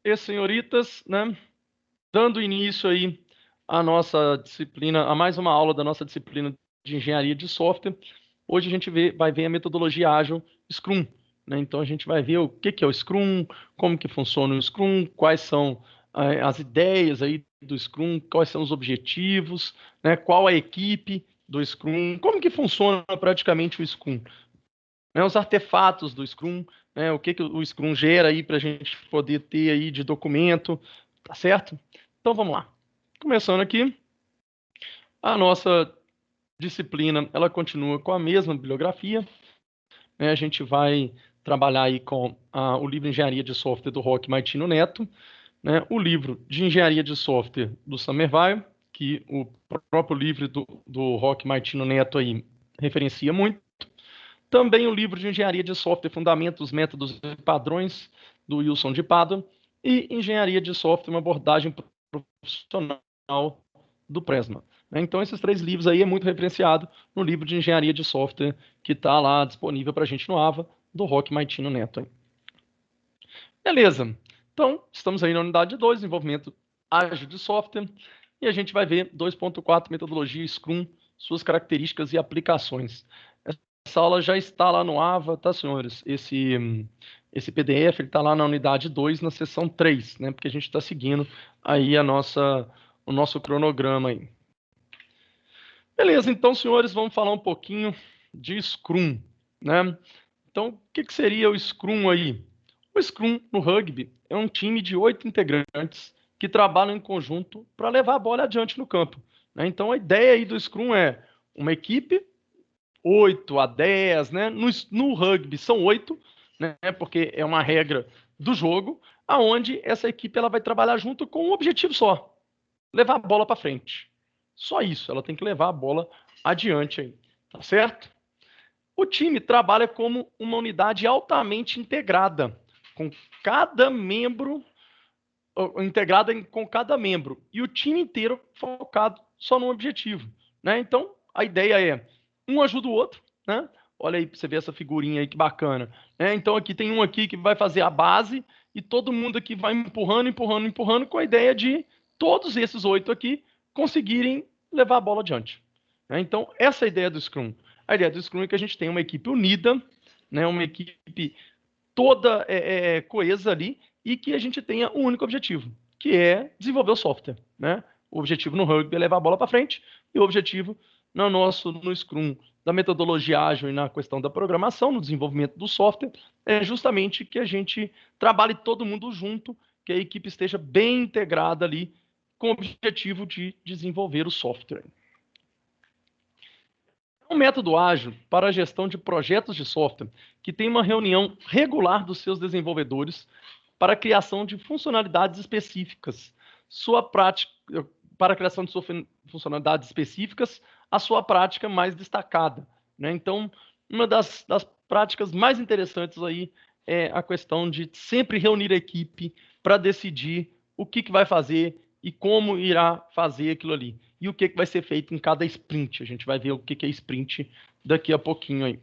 e senhoritas, né? Dando início aí à nossa disciplina, a mais uma aula da nossa disciplina de engenharia de software. Hoje a gente vai ver a metodologia ágil Scrum, né? Então a gente vai ver o que é o Scrum, como que funciona o Scrum, quais são as ideias aí do Scrum, quais são os objetivos, né? Qual a equipe do Scrum, como que funciona praticamente o Scrum, né? Os artefatos do Scrum, né? O que o Scrum gera aí para a gente poder ter aí de documento, tá certo? Então vamos lá. Começando aqui, a nossa disciplina, ela continua com a mesma bibliografia, né? A gente vai trabalhar aí com o livro Engenharia de Software do Roque Martino Neto, né? O livro de Engenharia de Software do Somerville, que o próprio livro do Roque Martino Neto aí referencia muito. Também o livro de Engenharia de Software, Fundamentos, Métodos e Padrões, do Wilson de Pádua, e Engenharia de Software, uma abordagem profissional, do Pressman. Então, esses 3 livros aí é muito referenciado no livro de Engenharia de Software, que está lá disponível para a gente no AVA, do Roque Martino Neto. Beleza. Então, estamos aí na unidade 2, desenvolvimento ágil de software, e a gente vai ver 2.4, metodologia Scrum, suas características e aplicações. Essa aula já está lá no AVA, tá, senhores? Esse PDF está lá na unidade 2, na seção 3, né? Porque a gente está seguindo aí o nosso cronograma aí. Beleza, então, senhores, vamos falar um pouquinho de Scrum, né? Então, o que seria o Scrum aí? O Scrum, no rugby, é um time de 8 integrantes que trabalham em conjunto para levar a bola adiante no campo, né? Então, a ideia aí do Scrum é uma equipe 8 a 10, né? No rugby são 8, né? Porque é uma regra do jogo, aonde essa equipe ela vai trabalhar junto com um objetivo só: levar a bola para frente. Só isso, ela tem que levar a bola adiante aí, tá certo? O time trabalha como uma unidade altamente integrada, com cada membro com cada membro, e o time inteiro focado só no objetivo, né? Então, a ideia é um ajuda o outro, né? Olha aí para você ver essa figurinha aí que bacana, né? Então aqui tem um aqui que vai fazer a base e todo mundo aqui vai empurrando, empurrando, empurrando, com a ideia de todos esses 8 aqui conseguirem levar a bola adiante, né? Então, essa é a ideia do Scrum. A ideia do Scrum é que a gente tem uma equipe unida, né? Uma equipe toda coesa ali, e que a gente tenha um único objetivo, que é desenvolver o software, né? O objetivo no rugby é levar a bola para frente, e o objetivo no Scrum, da metodologia ágil e na questão da programação, no desenvolvimento do software, é justamente que a gente trabalhe todo mundo junto, que a equipe esteja bem integrada ali, com o objetivo de desenvolver o software. Um método ágil para a gestão de projetos de software que tem uma reunião regular dos seus desenvolvedores para a criação de funcionalidades específicas. Para a criação de funcionalidades específicas, a sua prática mais destacada, né? Então, uma das práticas mais interessantes aí é a questão de sempre reunir a equipe para decidir o que vai fazer e como irá fazer aquilo ali. E o que vai ser feito em cada sprint. A gente vai ver o que é sprint daqui a pouquinho aí.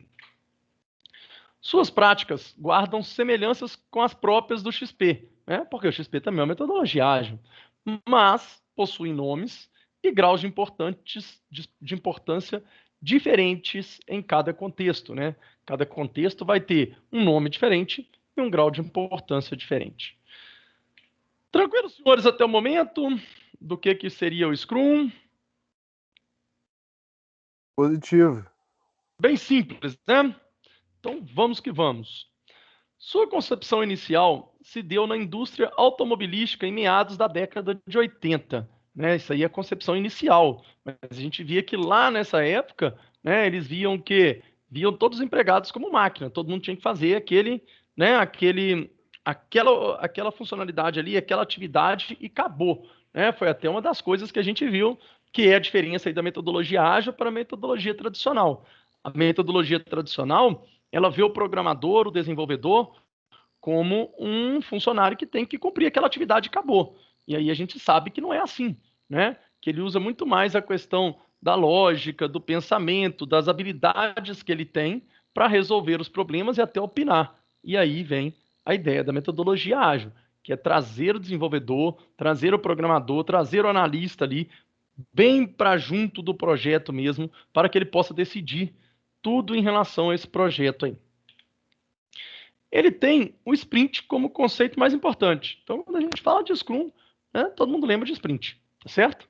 Suas práticas guardam semelhanças com as próprias do XP, né? Porque o XP também é uma metodologia ágil, mas possui nomes e graus de importância diferentes em cada contexto, né? Cada contexto vai ter um nome diferente e um grau de importância diferente. Tranquilo, senhores, até o momento do que seria o Scrum? Positivo. Bem simples, né? Então, vamos que vamos. Sua concepção inicial se deu na indústria automobilística em meados da década de 80. Né? Isso aí é a concepção inicial. Mas a gente via que lá nessa época, né, eles viam todos os empregados como máquina. Todo mundo tinha que fazer aquela funcionalidade ali, aquela atividade e acabou. Né? Foi até uma das coisas que a gente viu que é a diferença aí da metodologia ágil para a metodologia tradicional. A metodologia tradicional, ela vê o programador, o desenvolvedor, como um funcionário que tem que cumprir aquela atividade e acabou. E aí a gente sabe que não é assim, né? Que ele usa muito mais a questão da lógica, do pensamento, das habilidades que ele tem para resolver os problemas e até opinar. E aí vem a ideia da metodologia ágil, que é trazer o desenvolvedor, trazer o programador, trazer o analista ali, bem para junto do projeto mesmo, para que ele possa decidir tudo em relação a esse projeto aí. Ele tem o sprint como conceito mais importante. Então, quando a gente fala de Scrum, né, todo mundo lembra de sprint, tá certo?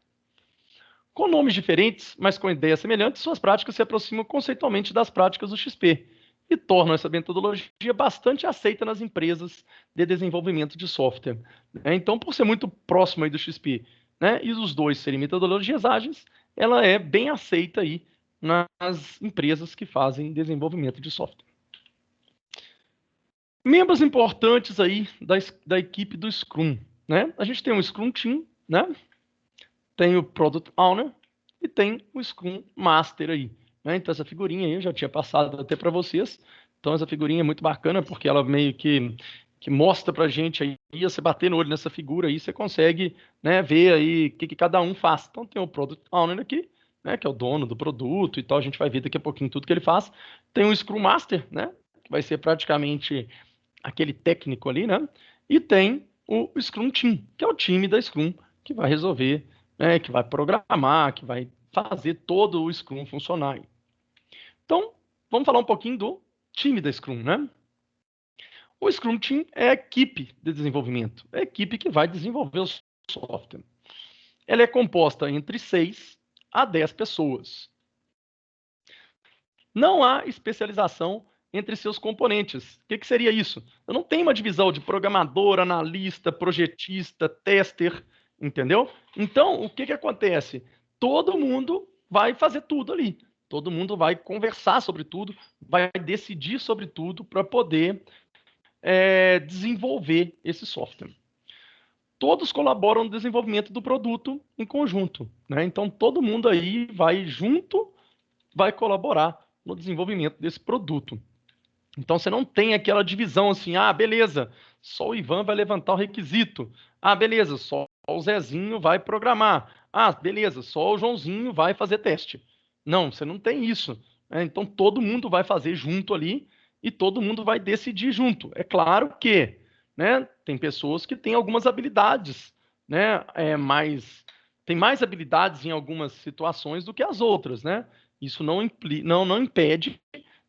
Com nomes diferentes, mas com ideias semelhantes, suas práticas se aproximam conceitualmente das práticas do XP e tornam essa metodologia bastante aceita nas empresas de desenvolvimento de software. Então, por ser muito próximo aí do XP, né, e os dois serem metodologias ágeis, ela é bem aceita aí nas empresas que fazem desenvolvimento de software. Membros importantes aí da equipe do Scrum, né? A gente tem um Scrum Team, né? Tem o Product Owner e tem o Scrum Master aí, né? Então essa figurinha aí eu já tinha passado até para vocês. Então essa figurinha é muito bacana porque ela meio que mostra para a gente aí, você bater no olho nessa figura aí, você consegue, né, ver aí o que cada um faz. Então tem o Product Owner aqui, né, que é o dono do produto e tal, a gente vai ver daqui a pouquinho tudo que ele faz. Tem o Scrum Master, né, que vai ser praticamente aquele técnico ali, né? E tem o Scrum Team, que é o time da Scrum que vai resolver, né, que vai programar, que vai fazer todo o Scrum funcionar. Então, vamos falar um pouquinho do time da Scrum, né? O Scrum Team é a equipe de desenvolvimento, é a equipe que vai desenvolver o software. Ela é composta entre 6 a 10 pessoas. Não há especialização entre seus componentes. O que seria isso? Eu não tenho uma divisão de programador, analista, projetista, tester, entendeu? Então, o que acontece? Todo mundo vai fazer tudo ali. Todo mundo vai conversar sobre tudo, vai decidir sobre tudo para poder desenvolver esse software. Todos colaboram no desenvolvimento do produto em conjunto, né? Então, todo mundo aí vai junto, vai colaborar no desenvolvimento desse produto. Então você não tem aquela divisão assim, ah, beleza, só o Ivan vai levantar o requisito. Ah, beleza, só o Zezinho vai programar. Ah, beleza, só o Joãozinho vai fazer teste. Não, você não tem isso. Então todo mundo vai fazer junto ali e todo mundo vai decidir junto. É claro que, né, tem pessoas que têm algumas habilidades, né, tem mais habilidades em algumas situações do que as outras, né? Isso não impede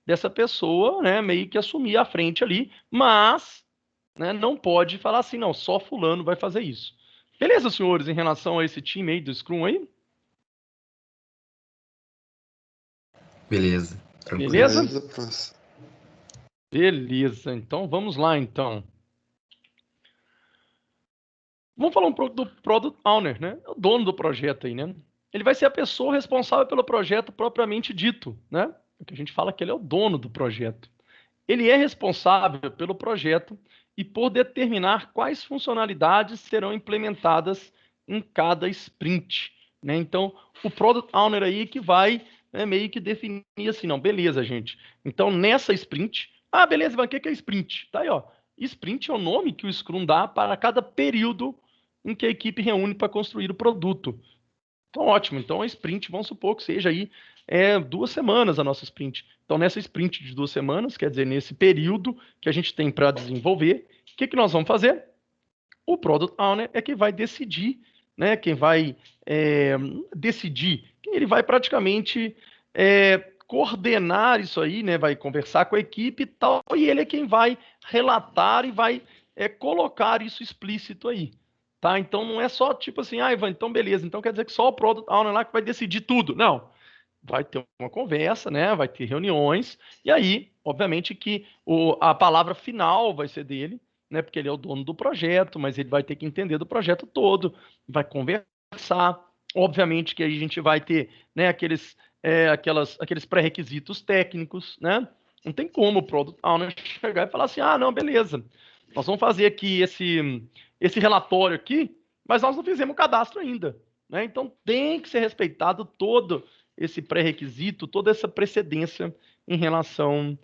dessa pessoa, né, meio que assumir a frente ali, mas, né, não pode falar assim, não, só fulano vai fazer isso. Beleza, senhores, em relação a esse time aí do Scrum aí? Beleza, tranquilo. Beleza? Beleza, então vamos lá, então. Vamos falar um pouco do Product Owner, né? O dono do projeto aí, né? Ele vai ser a pessoa responsável pelo projeto propriamente dito, né? Porque a gente fala que ele é o dono do projeto. Ele é responsável pelo projeto e por determinar quais funcionalidades serão implementadas em cada sprint, né? Então, o Product Owner aí que vai, né, meio que definir assim, não, beleza, gente. Então, nessa sprint, beleza, Ivan, o que é sprint? Tá aí, ó. Sprint é o nome que o Scrum dá para cada período em que a equipe reúne para construir o produto. Então, ótimo. Então, a sprint, vamos supor que seja aí 2 semanas a nossa sprint. Então, nessa sprint de 2 semanas, quer dizer, nesse período que a gente tem para desenvolver, o que nós vamos fazer? O Product Owner é quem vai decidir, né? Quem vai decidir, ele vai praticamente coordenar isso aí, né? Vai conversar com a equipe e tal, e ele é quem vai relatar e vai colocar isso explícito aí. Tá? Então não é só tipo assim, Ivan, então beleza, então quer dizer que só o Product Owner lá que vai decidir tudo. Não. Vai ter uma conversa, né? Vai ter reuniões, e aí, obviamente, que a palavra final vai ser dele, né? Porque ele é o dono do projeto, mas ele vai ter que entender do projeto todo, vai conversar. Obviamente que aí a gente vai ter, né, aqueles pré-requisitos técnicos, né? Não tem como o Product Owner chegar e falar assim, não, beleza, nós vamos fazer aqui esse relatório aqui, mas nós não fizemos o cadastro ainda, né? Então tem que ser respeitado todo esse pré-requisito, toda essa precedência em relação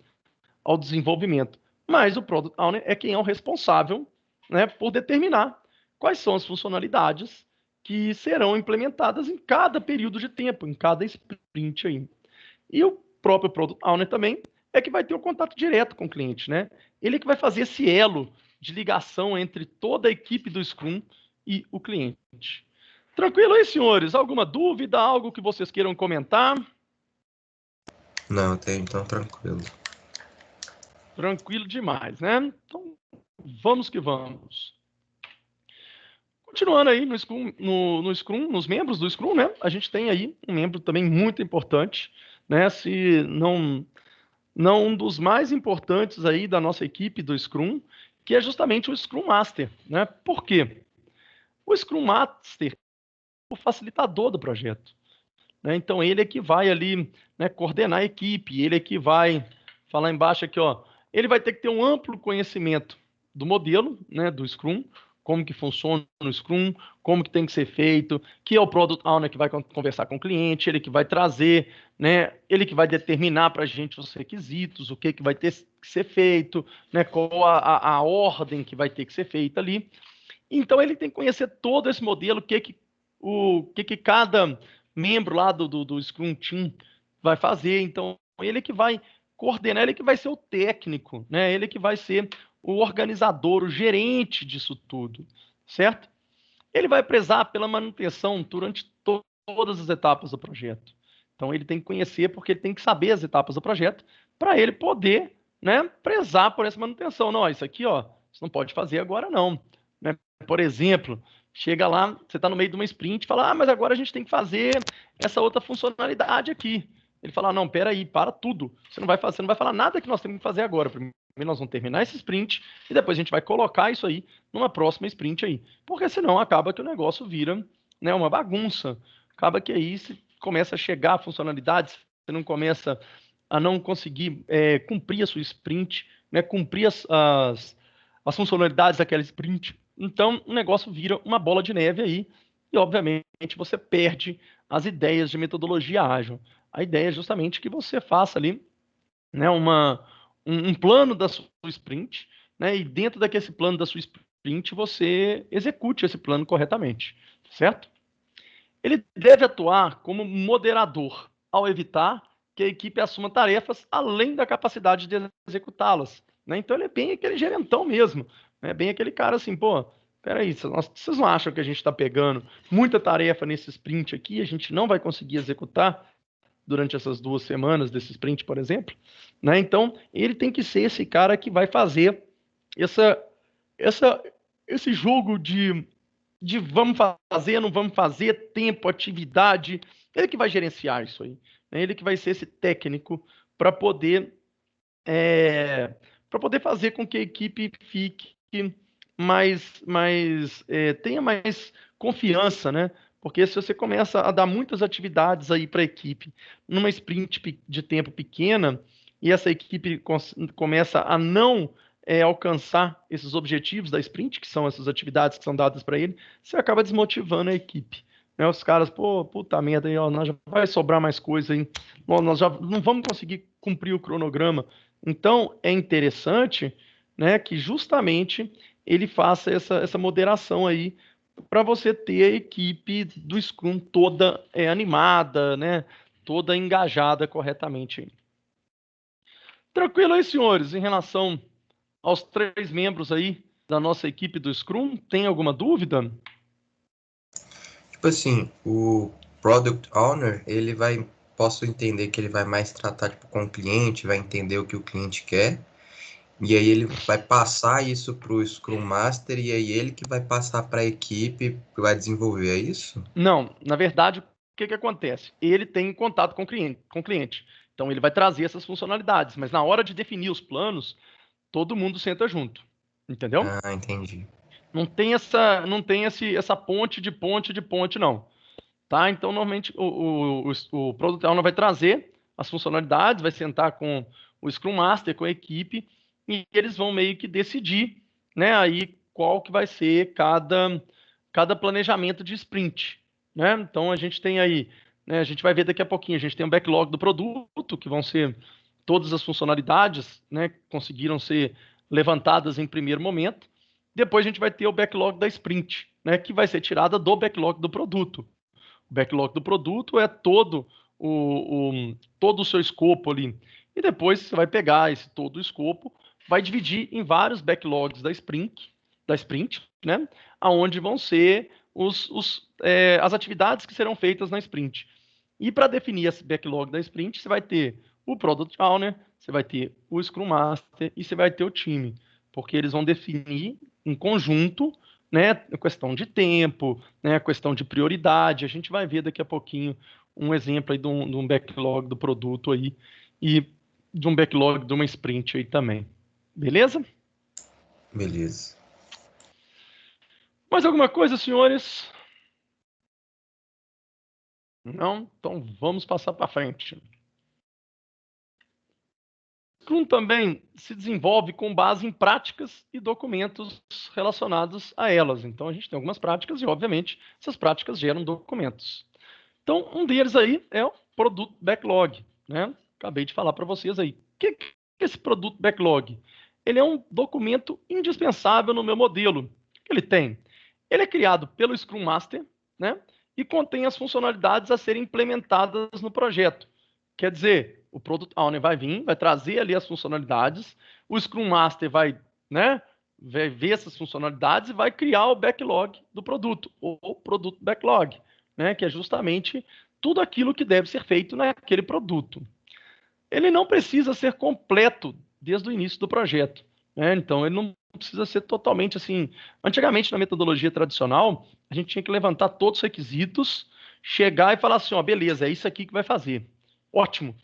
ao desenvolvimento. Mas o Product Owner é quem é o responsável, né, por determinar quais são as funcionalidades que serão implementadas em cada período de tempo, em cada sprint aí. E o próprio Product Owner também é que vai ter o contato direto com o cliente, né? Ele é que vai fazer esse elo de ligação entre toda a equipe do Scrum e o cliente. Tranquilo aí, senhores? Alguma dúvida, algo que vocês queiram comentar? Não, então tranquilo. Tranquilo demais, né? Então, vamos que vamos. Continuando aí no Scrum, nos membros do Scrum, né? A gente tem aí um membro também muito importante, né? Se não um dos mais importantes aí da nossa equipe do Scrum, que é justamente o Scrum Master, né? Por quê? O Scrum Master é o facilitador do projeto, né? Então ele é que vai ali, né, coordenar a equipe, ele é que vai falar embaixo aqui, ó, ele vai ter que ter um amplo conhecimento do modelo, né, do Scrum, como que funciona o Scrum, como que tem que ser feito, que é o Product Owner que vai conversar com o cliente, ele que vai trazer, né, ele que vai determinar para a gente os requisitos, o que vai ter que ser feito, né, qual a ordem que vai ter que ser feita ali. Então ele tem que conhecer todo esse modelo, o que cada membro lá do Scrum Team vai fazer. Então ele que vai coordenar, ele que vai ser o técnico, né? Ele que vai ser o organizador, o gerente disso tudo, certo? Ele vai prezar pela manutenção durante todas as etapas do projeto. Então ele tem que conhecer, porque ele tem que saber as etapas do projeto para ele poder, né, prezar por essa manutenção. Não, isso aqui, ó, você não pode fazer agora não, né? Por exemplo, chega lá, você está no meio de uma sprint e fala, mas agora a gente tem que fazer essa outra funcionalidade aqui. Ele fala, não, peraí, para tudo. Você não vai falar nada que nós temos que fazer agora. Primeiro nós vamos terminar esse sprint e depois a gente vai colocar isso aí numa próxima sprint aí. Porque senão acaba que o negócio vira, né, uma bagunça. Acaba que aí se começa a chegar a funcionalidades, você não começa a não conseguir cumprir a sua sprint, né, cumprir as funcionalidades daquela sprint. Então, o negócio vira uma bola de neve aí e, obviamente, você perde as ideias de metodologia ágil. A ideia é justamente que você faça ali, né, um plano da sua sprint, né, e dentro daquele plano da sua sprint você execute esse plano corretamente, certo? Ele deve atuar como moderador, ao evitar que a equipe assuma tarefas além da capacidade de executá-las, né? Então ele é bem aquele gerentão mesmo, né? Bem aquele cara assim, pô, peraí, vocês não acham que a gente está pegando muita tarefa nesse sprint aqui, a gente não vai conseguir executar durante essas 2 semanas desse sprint, por exemplo, né? Então ele tem que ser esse cara que vai fazer essa, essa, esse jogo de vamos fazer, não vamos fazer, tempo, atividade. Ele que vai gerenciar isso aí, né? Ele que vai ser esse técnico para poder fazer com que a equipe fique tenha mais confiança, né? Porque se você começa a dar muitas atividades aí para a equipe numa sprint de tempo pequena e essa equipe começa a não alcançar esses objetivos da sprint, que são essas atividades que são dadas para ele, você acaba desmotivando a equipe. Né? Os caras, pô, puta merda, aí, ó, nós já vai sobrar mais coisa aí, nós já não vamos conseguir cumprir o cronograma. Então, é interessante, né, que justamente ele faça essa moderação aí para você ter a equipe do Scrum toda animada, né, toda engajada corretamente. Tranquilo aí, senhores, em relação aos 3 membros aí da nossa equipe do Scrum, tem alguma dúvida? Tipo assim, o Product Owner, posso entender que ele vai mais tratar tipo, com o cliente, vai entender o que o cliente quer, e aí ele vai passar isso para o Scrum Master, e aí ele que vai passar para a equipe que vai desenvolver, é isso? Não, na verdade, o que acontece? Ele tem contato com o cliente. Então, ele vai trazer essas funcionalidades, mas na hora de definir os planos, todo mundo senta junto. Entendeu? Ah, entendi. Não tem essa ponte de ponte, não. Tá? Então, normalmente, o Product Owner vai trazer as funcionalidades, vai sentar com o Scrum Master, com a equipe, e eles vão meio que decidir, né, aí qual que vai ser cada planejamento de sprint, né? Então, a gente tem aí, né, a gente vai ver daqui a pouquinho, a gente tem um backlog do produto, que vão ser todas as funcionalidades, né, que conseguiram ser levantadas em primeiro momento. Depois a gente vai ter o backlog da sprint, né, que vai ser tirada do backlog do produto. O backlog do produto é todo o seu escopo ali. E depois você vai pegar todo o escopo, vai dividir em vários backlogs da sprint, né? Aonde vão ser as atividades que serão feitas na sprint. E para definir esse backlog da sprint, você vai ter o Product Owner, você vai ter o Scrum Master e você vai ter o time, porque eles vão definir em conjunto, né, a questão de tempo, né, a questão de prioridade. A gente vai ver daqui a pouquinho um exemplo aí de um backlog do produto aí e de um backlog de uma sprint aí também. Beleza? Beleza. Mais alguma coisa, senhores? Não? Então vamos passar para frente. Scrum também se desenvolve com base em práticas e documentos relacionados a elas. Então, a gente tem algumas práticas e, obviamente, essas práticas geram documentos. Então, um deles aí é o Produto Backlog, né? Acabei de falar para vocês aí. O que é esse Produto Backlog? Ele é um documento indispensável no meu modelo. O que ele tem? Ele é criado pelo Scrum Master, né? E contém as funcionalidades a serem implementadas no projeto. Quer dizer, o Product Owner vai vir, vai trazer ali as funcionalidades, o Scrum Master vai, né, vai ver essas funcionalidades e vai criar o backlog do produto, ou produto backlog, né, que é justamente tudo aquilo que deve ser feito naquele produto. Ele não precisa ser completo desde o início do projeto, né? Então, ele não precisa ser totalmente assim. Antigamente, na metodologia tradicional, a gente tinha que levantar todos os requisitos, chegar e falar assim: ó, beleza, é isso aqui que vai fazer. Ótimo.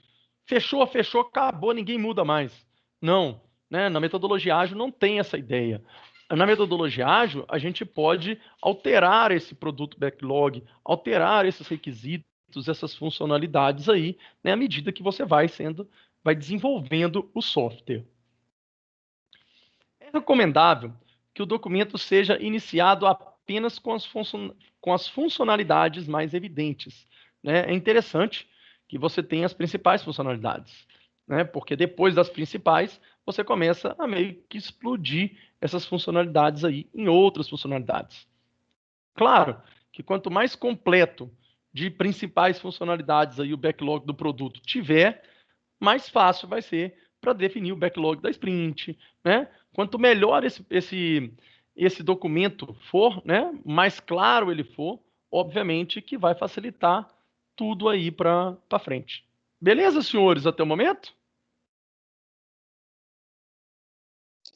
Fechou, fechou, acabou, ninguém muda mais. Não, né? Na metodologia ágil não tem essa ideia. Na metodologia ágil, a gente pode alterar esse produto backlog, alterar esses requisitos, essas funcionalidades aí, né, à medida que você vai desenvolvendo o software. É recomendável que o documento seja iniciado apenas com as funcionalidades mais evidentes, né? É interessante que você tenha as principais funcionalidades, né? Porque depois das principais, você começa a meio que explodir essas funcionalidades aí em outras funcionalidades. Claro que quanto mais completo de principais funcionalidades aí o backlog do produto tiver, mais fácil vai ser para definir o backlog da sprint, né? Quanto melhor esse documento for, né, mais claro ele for, obviamente que vai facilitar tudo aí para frente. Beleza, senhores, até o momento?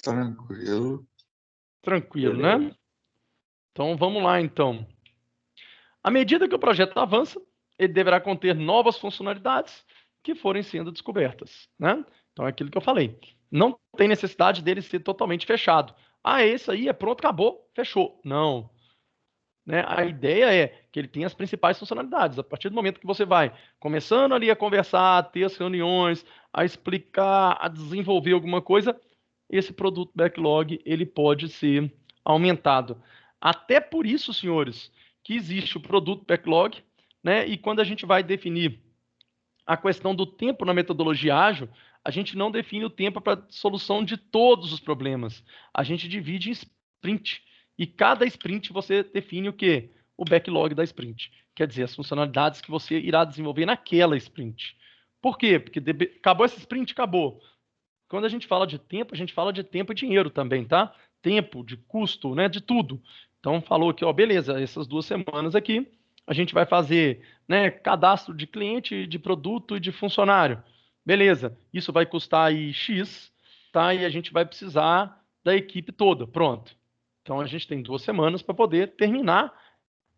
Tranquilo. Tranquilo, Beleza. né? Então vamos lá, então. À medida que o projeto avança, ele deverá conter novas funcionalidades que forem sendo descobertas, né? Então é aquilo que eu falei. Não tem necessidade dele ser totalmente fechado. Ah, esse aí é pronto, acabou, fechou. Não. Né? A ideia é que ele tenha as principais funcionalidades. A partir do momento que você vai começando ali a conversar, a ter as reuniões, a explicar, a desenvolver alguma coisa, esse produto backlog ele pode ser aumentado. Até por isso, senhores, que existe o produto backlog, né? E quando a gente vai definir a questão do tempo na metodologia ágil, a gente não define o tempo para solução de todos os problemas. A gente divide em sprint. E cada sprint você define o quê? O backlog da sprint. Quer dizer, as funcionalidades que você irá desenvolver naquela sprint. Por quê? Porque acabou essa sprint, acabou. Quando a gente fala de tempo, a gente fala de tempo e dinheiro também, tá? Tempo, de custo, né? De tudo. Então, falou aqui, ó, beleza, essas 2 semanas aqui, a gente vai fazer, né, cadastro de cliente, de produto e de funcionário. Beleza, isso vai custar aí X, tá? E a gente vai precisar da equipe toda. Pronto. Então, a gente tem 2 semanas para poder terminar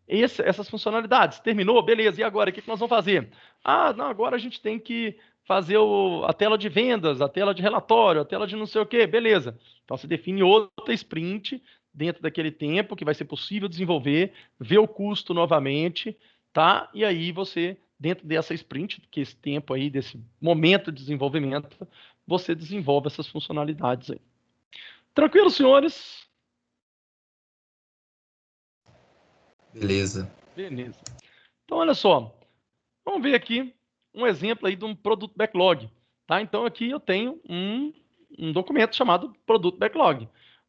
essas funcionalidades. Terminou? Beleza. E agora? O que nós vamos fazer? Ah, não, agora a gente tem que fazer a tela de vendas, a tela de relatório, a tela de não sei o quê. Beleza. Então, você define outra sprint dentro daquele tempo que vai ser possível desenvolver, ver o custo novamente, tá? E aí você, dentro dessa sprint, que esse tempo aí, desse momento de desenvolvimento, você desenvolve essas funcionalidades aí. Tranquilo, senhores? Beleza. Beleza. Então, olha só. Vamos ver aqui um exemplo aí de um produto backlog. Tá? Então, aqui eu tenho um documento chamado produto backlog.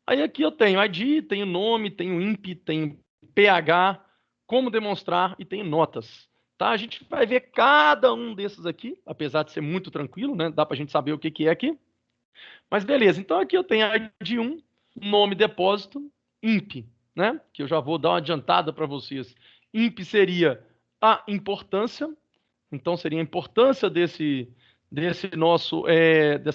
Aí aqui eu tenho ID, tenho nome, tenho INP, tenho PH, como demonstrar e tenho notas. Tá? A gente vai ver cada um desses aqui, apesar de ser muito tranquilo, né? Dá para a gente saber o que é aqui. Mas beleza, então aqui eu tenho a ID 1, nome depósito, IMP, né? Que eu já vou dar uma adiantada para vocês. IMP seria a importância, então seria a importância dessa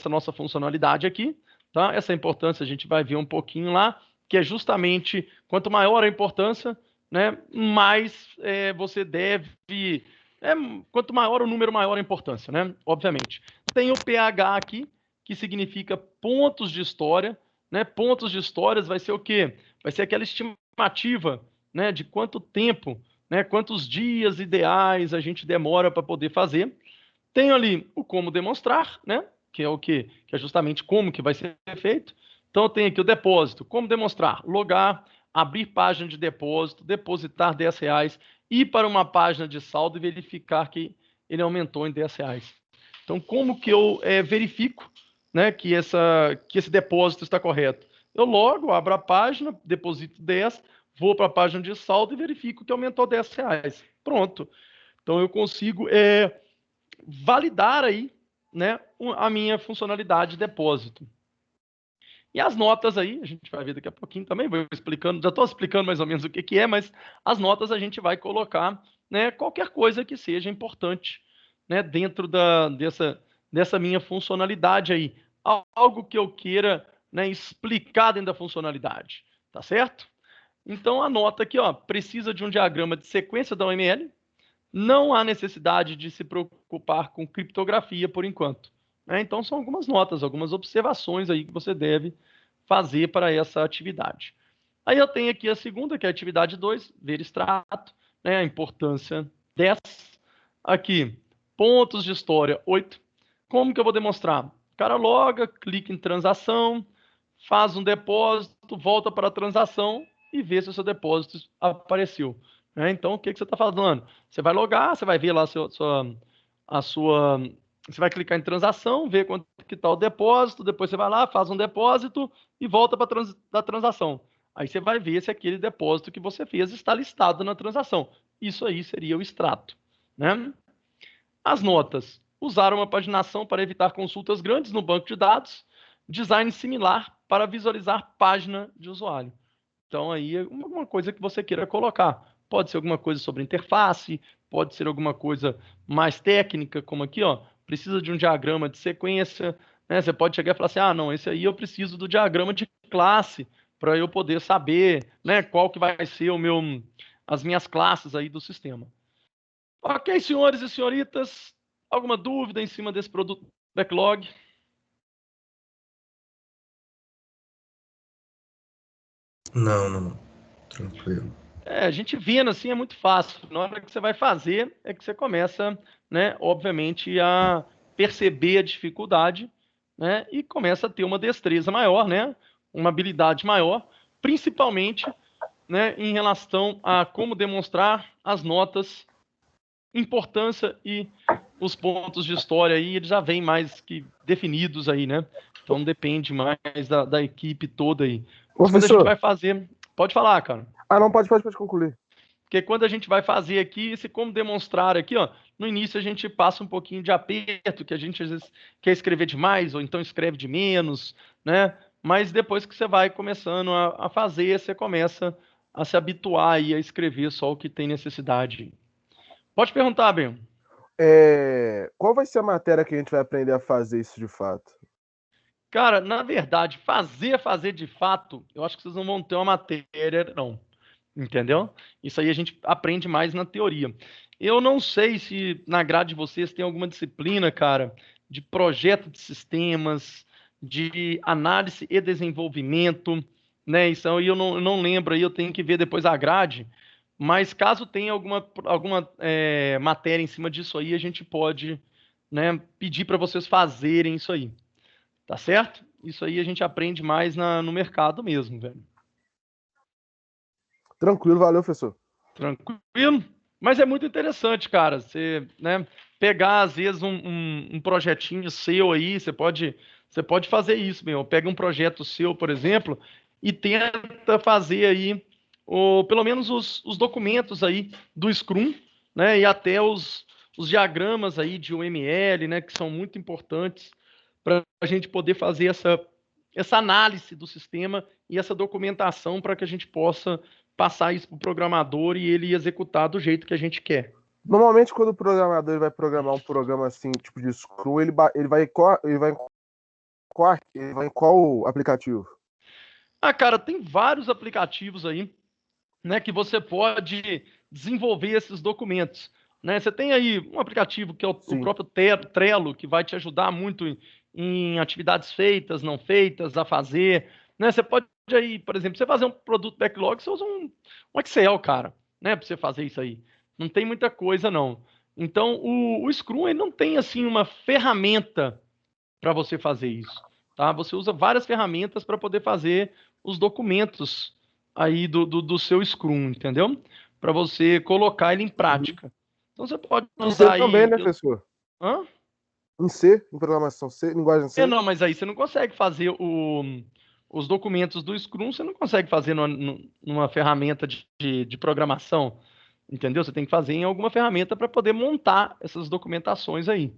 nossa funcionalidade aqui, tá? Essa importância a gente vai ver um pouquinho lá, que é justamente quanto maior a importância, né, mais você deve. É, quanto maior o número, maior a importância, né? Obviamente. Tem o pH aqui, que significa pontos de história, né? Pontos de histórias vai ser o quê? Vai ser aquela estimativa, né, de quanto tempo, né, quantos dias ideais a gente demora para poder fazer. Tenho ali o como demonstrar, né, que é o que é justamente como que vai ser feito. Então eu tenho aqui o depósito, como demonstrar, logar, abrir página de depósito, depositar R$ 10, ir para uma página de saldo e verificar que ele aumentou em R$ 10. Então como que eu verifico, né, que esse depósito está correto? Eu logo, abro a página, deposito 10, vou para a página de saldo e verifico que aumentou R$ 10. Pronto. Então eu consigo validar aí, né, a minha funcionalidade de depósito. E as notas aí, a gente vai ver daqui a pouquinho também, vou explicando, já estou explicando mais ou menos o que é, mas as notas a gente vai colocar, né, qualquer coisa que seja importante, né, dentro dessa minha funcionalidade aí. Algo que eu queira, né, explicar dentro da funcionalidade, tá certo? Então, a nota aqui, ó, precisa de um diagrama de sequência da OML, não há necessidade de se preocupar com criptografia por enquanto, né? Então, são algumas notas, algumas observações aí que você deve fazer para essa atividade. Aí eu tenho aqui a segunda, que é a atividade 2, ver extrato, né? A importância 10. Aqui, pontos de história 8. Como que eu vou demonstrar? O cara loga, clica em transação, faz um depósito, volta para a transação e vê se o seu depósito apareceu. Então, o que você está falando? Você vai logar, você vai ver lá você vai clicar em transação, ver quanto que está o depósito, depois você vai lá, faz um depósito e volta para da transação. Aí você vai ver se aquele depósito que você fez está listado na transação. Isso aí seria o extrato, né? As notas. Usar uma paginação para evitar consultas grandes no banco de dados. Design similar para visualizar página de usuário. Então, aí é uma coisa que você queira colocar. Pode ser alguma coisa sobre interface, pode ser alguma coisa mais técnica, como aqui, ó, precisa de um diagrama de sequência, né? Você pode chegar e falar assim, ah, não, esse aí eu preciso do diagrama de classe para eu poder saber, né, qual que vai ser as minhas classes aí do sistema. Ok, senhores e senhoritas, alguma dúvida em cima desse produto backlog? Não, não, não. Tranquilo. A gente vendo assim é muito fácil. Na hora que você vai fazer, é que você começa, né, obviamente, a perceber a dificuldade, né, e começa a ter uma destreza maior, né, uma habilidade maior, principalmente, né, em relação a como demonstrar as notas, importância e os pontos de história aí, eles já vêm mais que definidos aí, né? Então depende mais da equipe toda aí. Mas quando a gente Professor. vai fazer, pode falar, cara. Ah, não, pode concluir. Porque quando a gente vai fazer aqui, esse como demonstrar aqui, ó, no início a gente passa um pouquinho de aperto, que a gente às vezes quer escrever demais, ou então escreve de menos, né? Mas depois que você vai começando a fazer, você começa a se habituar aí a escrever só o que tem necessidade. Pode perguntar, Ben. Qual vai ser a matéria que a gente vai aprender a fazer isso de fato? Cara, na verdade, fazer de fato, eu acho que vocês não vão ter uma matéria, não. Entendeu? Isso aí a gente aprende mais na teoria. Eu não sei se na grade de vocês tem alguma disciplina, cara, de projeto de sistemas, de análise e desenvolvimento, né? Isso aí eu não lembro aí, eu tenho que ver depois a grade. Mas caso tenha alguma matéria em cima disso aí, a gente pode, né, pedir para vocês fazerem isso aí. Tá certo? Isso aí a gente aprende mais no mercado mesmo, velho. Tranquilo, valeu, professor. Tranquilo? Mas é muito interessante, cara. Você, né, pegar, às vezes, um projetinho seu aí, você pode fazer isso, meu. Pega um projeto seu, por exemplo, e tenta fazer aí, pelo menos os documentos aí do Scrum, né, e até os diagramas aí de UML, né, que são muito importantes para a gente poder fazer essa análise do sistema e essa documentação para que a gente possa passar isso para o programador e ele executar do jeito que a gente quer. Normalmente, quando o programador vai programar um programa assim, tipo de Scrum, ele vai em qual aplicativo? Cara, tem vários aplicativos aí, né, que você pode desenvolver esses documentos. Né? Você tem aí um aplicativo que é o próprio Trello, que vai te ajudar muito em atividades feitas, não feitas, a fazer. Né? Você pode aí, por exemplo, você fazer um produto backlog, você usa um Excel, cara, né, para você fazer isso aí. Não tem muita coisa, não. Então, o Scrum ele não tem assim uma ferramenta para você fazer isso. Tá? Você usa várias ferramentas para poder fazer os documentos aí do seu Scrum, entendeu? Para você colocar ele em prática. Então você pode Em C usar também, aí. né, professor? Hã? Em C, em programação C, linguagem C. Não, mas aí você não consegue fazer os documentos do Scrum, você não consegue fazer numa ferramenta de programação, entendeu? Você tem que fazer em alguma ferramenta para poder montar essas documentações aí,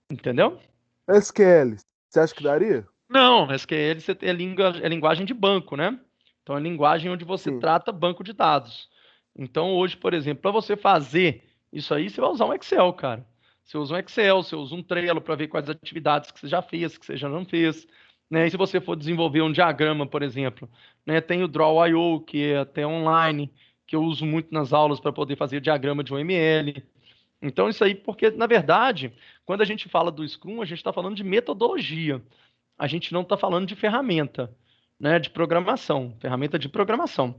entendeu? SQL, você acha que daria? Não, SQL é linguagem de banco, né? Então é linguagem onde você Sim. trata banco de dados. Então hoje, por exemplo, para você fazer isso aí, você vai usar um Excel, cara. Você usa um Excel, você usa um Trello para ver quais atividades que você já fez, que você já não fez. Né? E se você for desenvolver um diagrama, por exemplo, né? Tem o Draw.io, que é até online, que eu uso muito nas aulas para poder fazer diagrama de UML. Então isso aí, porque na verdade, quando a gente fala do Scrum, a gente está falando de metodologia. A gente não está falando de ferramenta, né, de programação, ferramenta de programação.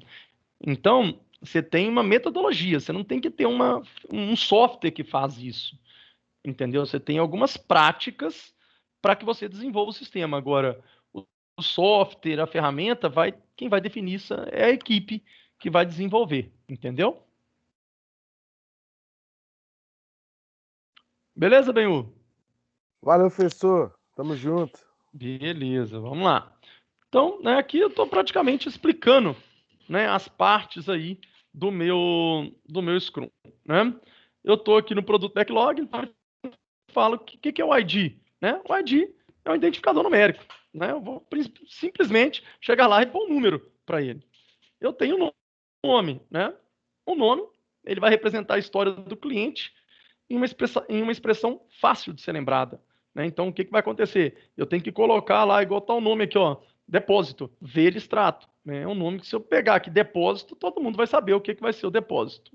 Então, você tem uma metodologia, você não tem que ter um software que faz isso, entendeu? Você tem algumas práticas para que você desenvolva o sistema. Agora, o software, a ferramenta, quem vai definir isso é a equipe que vai desenvolver, entendeu? Beleza, Benhu? Valeu, professor. Tamo junto. Beleza, vamos lá. Então, né, aqui eu estou praticamente explicando, né, as partes aí do meu Scrum, né? Eu estou aqui no produto backlog, então eu falo o que é o ID, né? O ID é um identificador numérico, né? Eu vou simplesmente chegar lá e pôr um número para ele. Eu tenho um nome, né? O nome, ele vai representar a história do cliente em uma expressão fácil de ser lembrada. Né? Então, o que vai acontecer? Eu tenho que colocar lá, igual está o nome aqui, ó, depósito, ver extrato. Né? É um nome que, se eu pegar aqui depósito, todo mundo vai saber o que vai ser o depósito.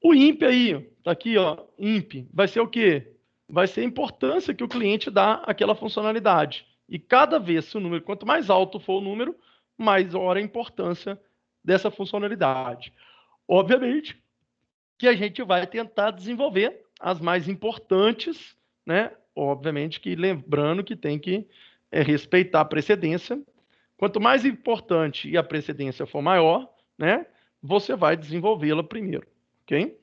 O IMP aí, tá aqui, ó, IMP, vai ser o quê? Vai ser a importância que o cliente dá àquela funcionalidade. E cada vez, se o número, quanto mais alto for o número, maior a importância dessa funcionalidade. Obviamente que a gente vai tentar desenvolver as mais importantes, né? Obviamente que lembrando que tem que respeitar a precedência. Quanto mais importante e a precedência for maior, né? Você vai desenvolvê-la primeiro, ok?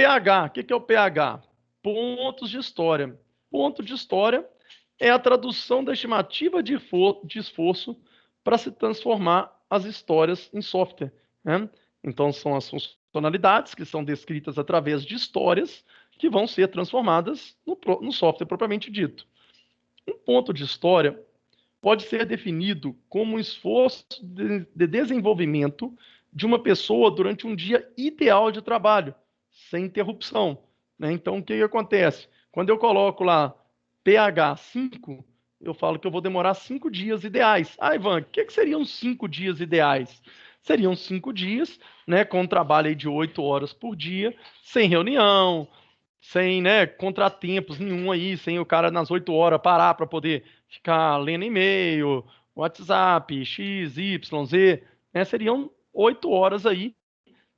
pH, o que é o pH? Pontos de história. Ponto de história é a tradução da estimativa de esforço para se transformar as histórias em software. Né? Então, são as funcionalidades que são descritas através de histórias que vão ser transformadas no software propriamente dito. Um ponto de história pode ser definido como um esforço de desenvolvimento de uma pessoa durante um dia ideal de trabalho, sem interrupção. Né? Então, o que acontece? Quando eu coloco lá pH 5, eu falo que eu vou demorar 5 dias ideais. Ah, Ivan, o que seriam 5 dias ideais? Seriam 5 dias, né, com um trabalho aí de 8 horas por dia, sem reunião, sem, né, contratempos nenhum aí, sem o cara nas 8 horas parar para poder ficar lendo e-mail, WhatsApp, X, Y, Z, né, seriam 8 horas aí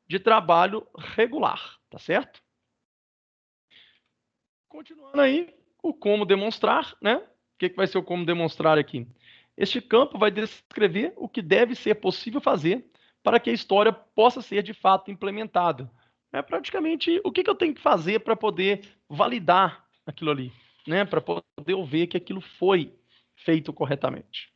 de trabalho regular, tá certo? Continuando aí, o como demonstrar, né? O que vai ser o como demonstrar aqui? Este campo vai descrever o que deve ser possível fazer para que a história possa ser de fato implementada. É praticamente o que eu tenho que fazer para poder validar aquilo ali, né? Para poder ver que aquilo foi feito corretamente.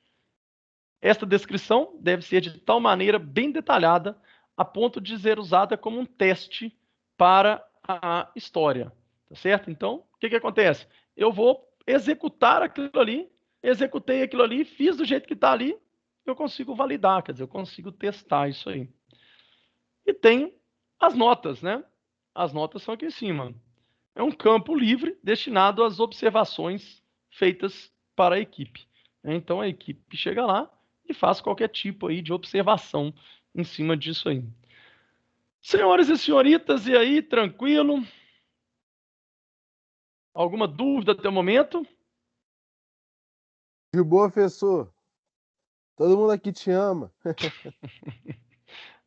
Esta descrição deve ser de tal maneira bem detalhada a ponto de ser usada como um teste para a história. tá certo? Então, o que acontece? Eu vou executar aquilo ali, executei aquilo ali, fiz do jeito que está ali, eu consigo validar, quer dizer, eu consigo testar isso aí. E tem as notas, né? As notas são aqui em cima. É um campo livre destinado às observações feitas para a equipe. Então a equipe chega lá e faz qualquer tipo aí de observação em cima disso aí. Senhores e senhoritas, e aí, tranquilo? Alguma dúvida até o momento? De boa, professor. Todo mundo aqui te ama.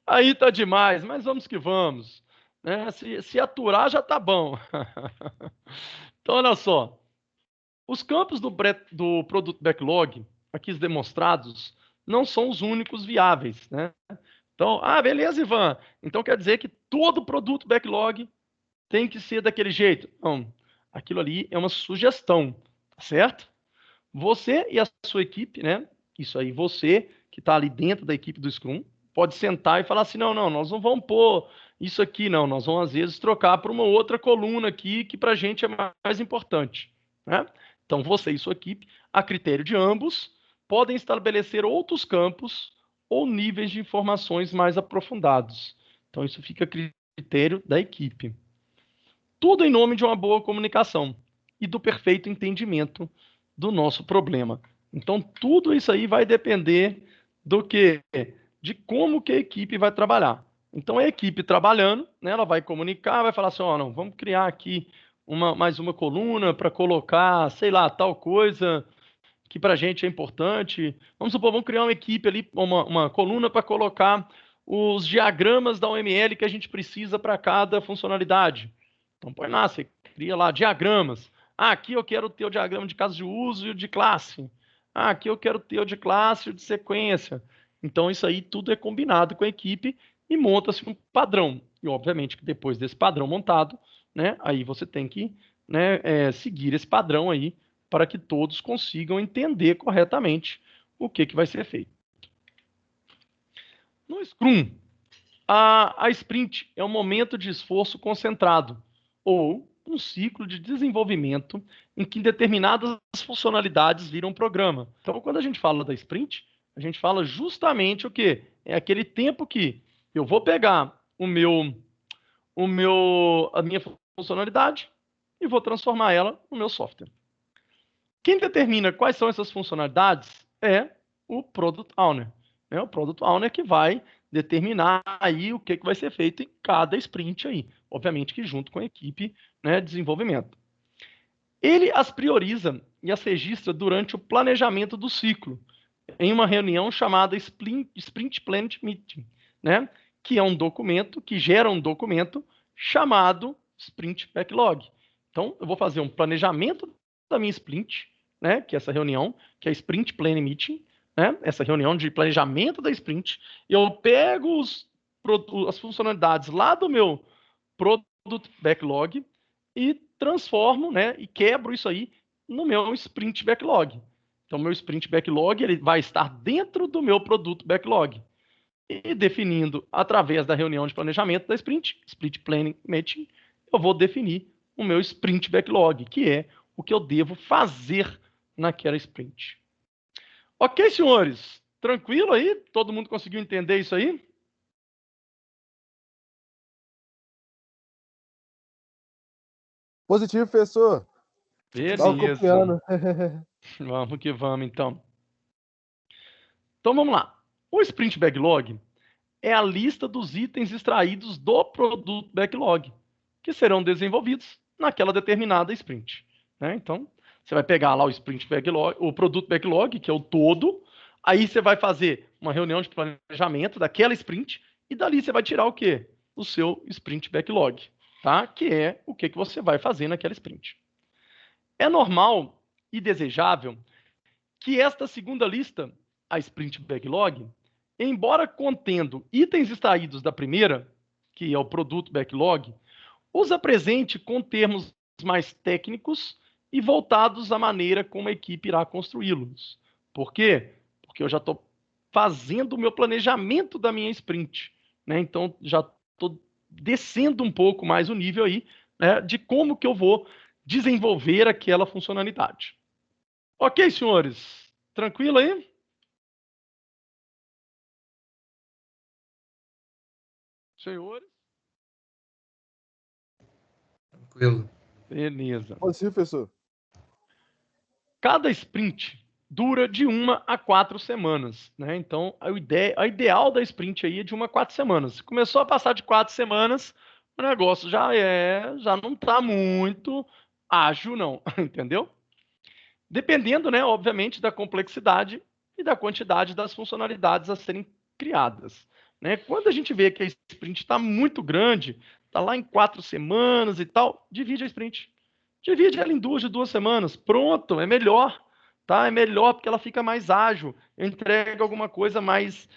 Aí tá demais, mas vamos que vamos. Né? Se aturar já tá bom. Então, olha só. Os campos do produto backlog, aqui demonstrados, não são os únicos viáveis, né? Então, beleza, Ivan. Então quer dizer que todo produto backlog tem que ser daquele jeito? Não. Aquilo ali é uma sugestão, tá certo? Você e a sua equipe, né? Isso aí, você que está ali dentro da equipe do Scrum, pode sentar e falar assim: não, nós não vamos pôr isso aqui, não. Nós vamos, às vezes, trocar para uma outra coluna aqui que para a gente é mais importante, né? Então, você e sua equipe, a critério de ambos, podem estabelecer outros campos ou níveis de informações mais aprofundados. Então, isso fica a critério da equipe. Tudo em nome de uma boa comunicação e do perfeito entendimento do nosso problema. Então, tudo isso aí vai depender do que? De como que a equipe vai trabalhar. Então, a equipe trabalhando, né, ela vai comunicar, vai falar assim, não, vamos criar aqui mais uma coluna para colocar, sei lá, tal coisa que para a gente é importante. Vamos supor, vamos criar uma equipe ali, uma coluna para colocar os diagramas da OML que a gente precisa para cada funcionalidade. Então, põe lá, você cria lá diagramas. Aqui eu quero ter o diagrama de caso de uso e o de classe. Aqui eu quero ter o de classe e o de sequência. Então, isso aí tudo é combinado com a equipe e monta-se um padrão. E, obviamente, que depois desse padrão montado, né, aí você tem que, né, seguir esse padrão aí para que todos consigam entender corretamente o que vai ser feito. No Scrum, a sprint é um momento de esforço concentrado, ou um ciclo de desenvolvimento em que determinadas funcionalidades viram programa. Então, quando a gente fala da sprint, a gente fala justamente o quê? É aquele tempo que eu vou pegar a minha funcionalidade e vou transformar ela no meu software. Quem determina quais são essas funcionalidades é o Product Owner. O Product Owner que vai determinar aí o que vai ser feito em cada sprint aí. Obviamente que junto com a equipe, né, de desenvolvimento. Ele as prioriza e as registra durante o planejamento do ciclo, em uma reunião chamada Sprint Planning Meeting, né, que é um documento, que gera um documento chamado Sprint Backlog. Então, eu vou fazer um planejamento da minha sprint, né, que é essa reunião, que é a Sprint Planning Meeting, né, essa reunião de planejamento da sprint. Eu pego as funcionalidades lá do meu Product Backlog e transformo, né, e quebro isso aí no meu Sprint Backlog. Então, meu Sprint Backlog ele vai estar dentro do meu Produto Backlog. E definindo, através da reunião de planejamento da Sprint, Sprint Planning Meeting, eu vou definir o meu Sprint Backlog, que é o que eu devo fazer naquela sprint. Ok, senhores? Tranquilo aí? Todo mundo conseguiu entender isso aí? Positivo, professor. Tava Beleza. copiando. Vamos que vamos, então. Então, vamos lá. O Sprint Backlog é a lista dos itens extraídos do produto backlog, que serão desenvolvidos naquela determinada sprint. Né? Então, você vai pegar lá o Sprint Backlog, o produto backlog, que é o todo, aí você vai fazer uma reunião de planejamento daquela sprint, e dali você vai tirar o quê? O seu Sprint Backlog, tá? Que é o que você vai fazer naquela sprint. É normal e desejável que esta segunda lista, a Sprint Backlog, embora contendo itens extraídos da primeira, que é o produto backlog, os apresente com termos mais técnicos e voltados à maneira como a equipe irá construí-los. Por quê? Porque eu já estou fazendo o meu planejamento da minha sprint. Né? Então, já estou descendo um pouco mais o nível aí né, de como que eu vou desenvolver aquela funcionalidade. Ok, senhores? Tranquilo aí? Senhores? Tranquilo. Beleza. Sim, professor. Cada sprint dura de 1 a 4 semanas, né? Então, a ideal da sprint aí é de 1 a 4 semanas. Se começou a passar de 4 semanas, o negócio já não está muito ágil, não, entendeu? Dependendo, né, obviamente, da complexidade e da quantidade das funcionalidades a serem criadas, né? Quando a gente vê que a sprint está muito grande, está lá em 4 semanas e tal, divide a sprint. Divide ela em duas de 2 semanas. Pronto, é melhor. Tá? É melhor porque ela fica mais ágil. Eu entrego alguma coisa mais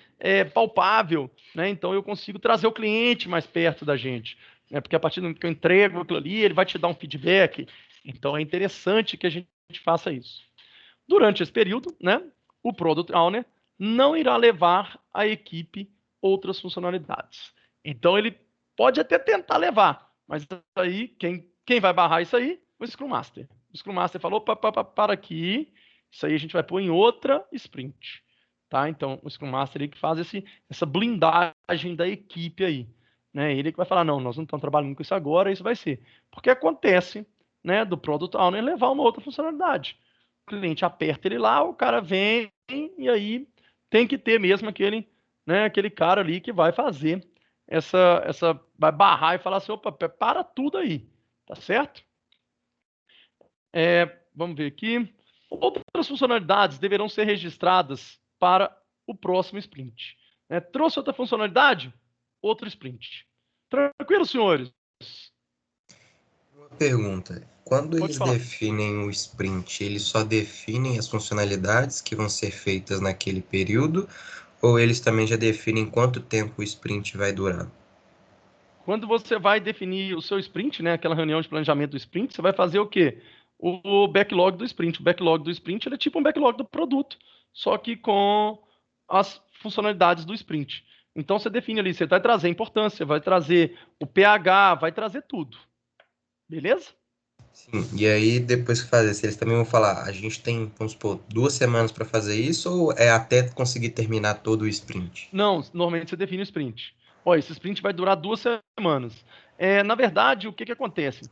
palpável. Né? Então eu consigo trazer o cliente mais perto da gente. Né? Porque a partir do momento que eu entrego aquilo ali, ele vai te dar um feedback. Então é interessante que a gente faça isso. Durante esse período, né, o Product Owner não irá levar à equipe outras funcionalidades. Então ele pode até tentar levar, mas aí quem vai barrar isso aí? O Scrum Master. O Scrum Master falou, para aqui, isso aí a gente vai pôr em outra sprint. Tá? Então, o Scrum Master ele que faz essa blindagem da equipe aí. Né? Ele que vai falar, não, nós não estamos trabalhando com isso agora, isso vai ser. Porque acontece, né, do Product Owner levar uma outra funcionalidade. O cliente aperta ele lá, o cara vem e aí tem que ter mesmo aquele cara ali que vai fazer vai barrar e falar assim, opa, para tudo aí, tá certo? Vamos ver aqui. Outras funcionalidades deverão ser registradas para o próximo sprint. Trouxe outra funcionalidade? Outro sprint. Tranquilo, senhores? Uma pergunta. Quando Pode eles falar. definem o sprint, eles só definem as funcionalidades que vão ser feitas naquele período, ou eles também já definem quanto tempo o sprint vai durar? Quando você vai definir o seu sprint, né, aquela reunião de planejamento do sprint, você vai fazer o quê? O backlog do sprint. O backlog do sprint ele é tipo um backlog do produto, só que com as funcionalidades do sprint. Então você define ali, você vai trazer importância, vai trazer o pH, vai trazer tudo. Beleza? Sim, e aí depois que fazer, se eles também vão falar, a gente tem, vamos supor, 2 semanas para fazer isso, ou é até conseguir terminar todo o sprint? Não, normalmente você define o sprint. Ó, esse sprint vai durar 2 semanas. Na verdade, o que acontece?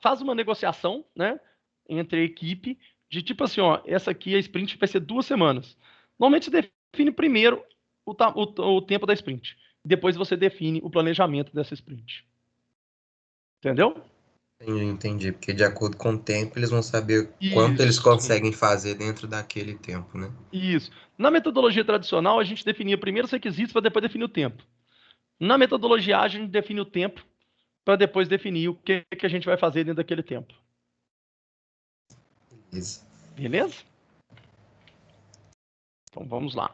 Faz uma negociação, né, entre a equipe, de tipo assim, ó, essa aqui, a sprint vai ser 2 semanas. Normalmente você define primeiro o tempo da sprint. Depois você define o planejamento dessa sprint. Entendeu? Entendi, porque de acordo com o tempo, eles vão saber quanto eles Isso. conseguem fazer dentro daquele tempo, né? Isso. Na metodologia tradicional, a gente definia primeiro os requisitos para depois definir o tempo. Na metodologia ágil, a gente define o tempo para depois definir o que a gente vai fazer dentro daquele tempo. Isso. Beleza? Então vamos lá.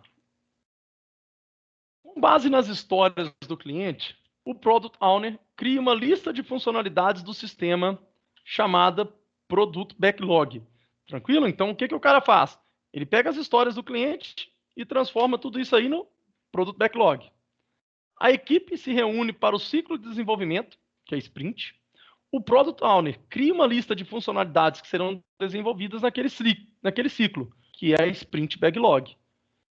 Com base nas histórias do cliente, o Product Owner cria uma lista de funcionalidades do sistema chamada Product Backlog. Tranquilo? Então o que o cara faz? Ele pega as histórias do cliente e transforma tudo isso aí no Product Backlog. A equipe se reúne para o ciclo de desenvolvimento, que é sprint. O Product Owner cria uma lista de funcionalidades que serão desenvolvidas naquele ciclo, que é a Sprint Backlog.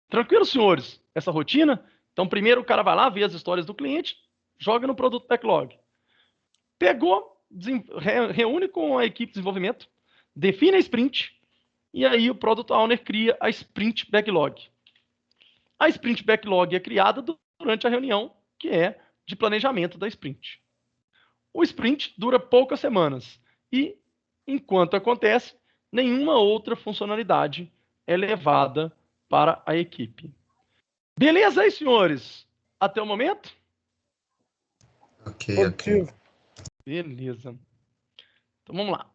Tranquilo, senhores? Essa rotina? Então, primeiro o cara vai lá, vê as histórias do cliente, joga no Product Backlog. Pegou, reúne com a equipe de desenvolvimento, define a sprint, e aí o Product Owner cria a Sprint Backlog. A Sprint Backlog é criada durante a reunião, que é de planejamento da sprint. O sprint dura poucas semanas e, enquanto acontece, nenhuma outra funcionalidade é levada para a equipe. Beleza aí, senhores? Até o momento? Ok. Positivo. Beleza. Então vamos lá.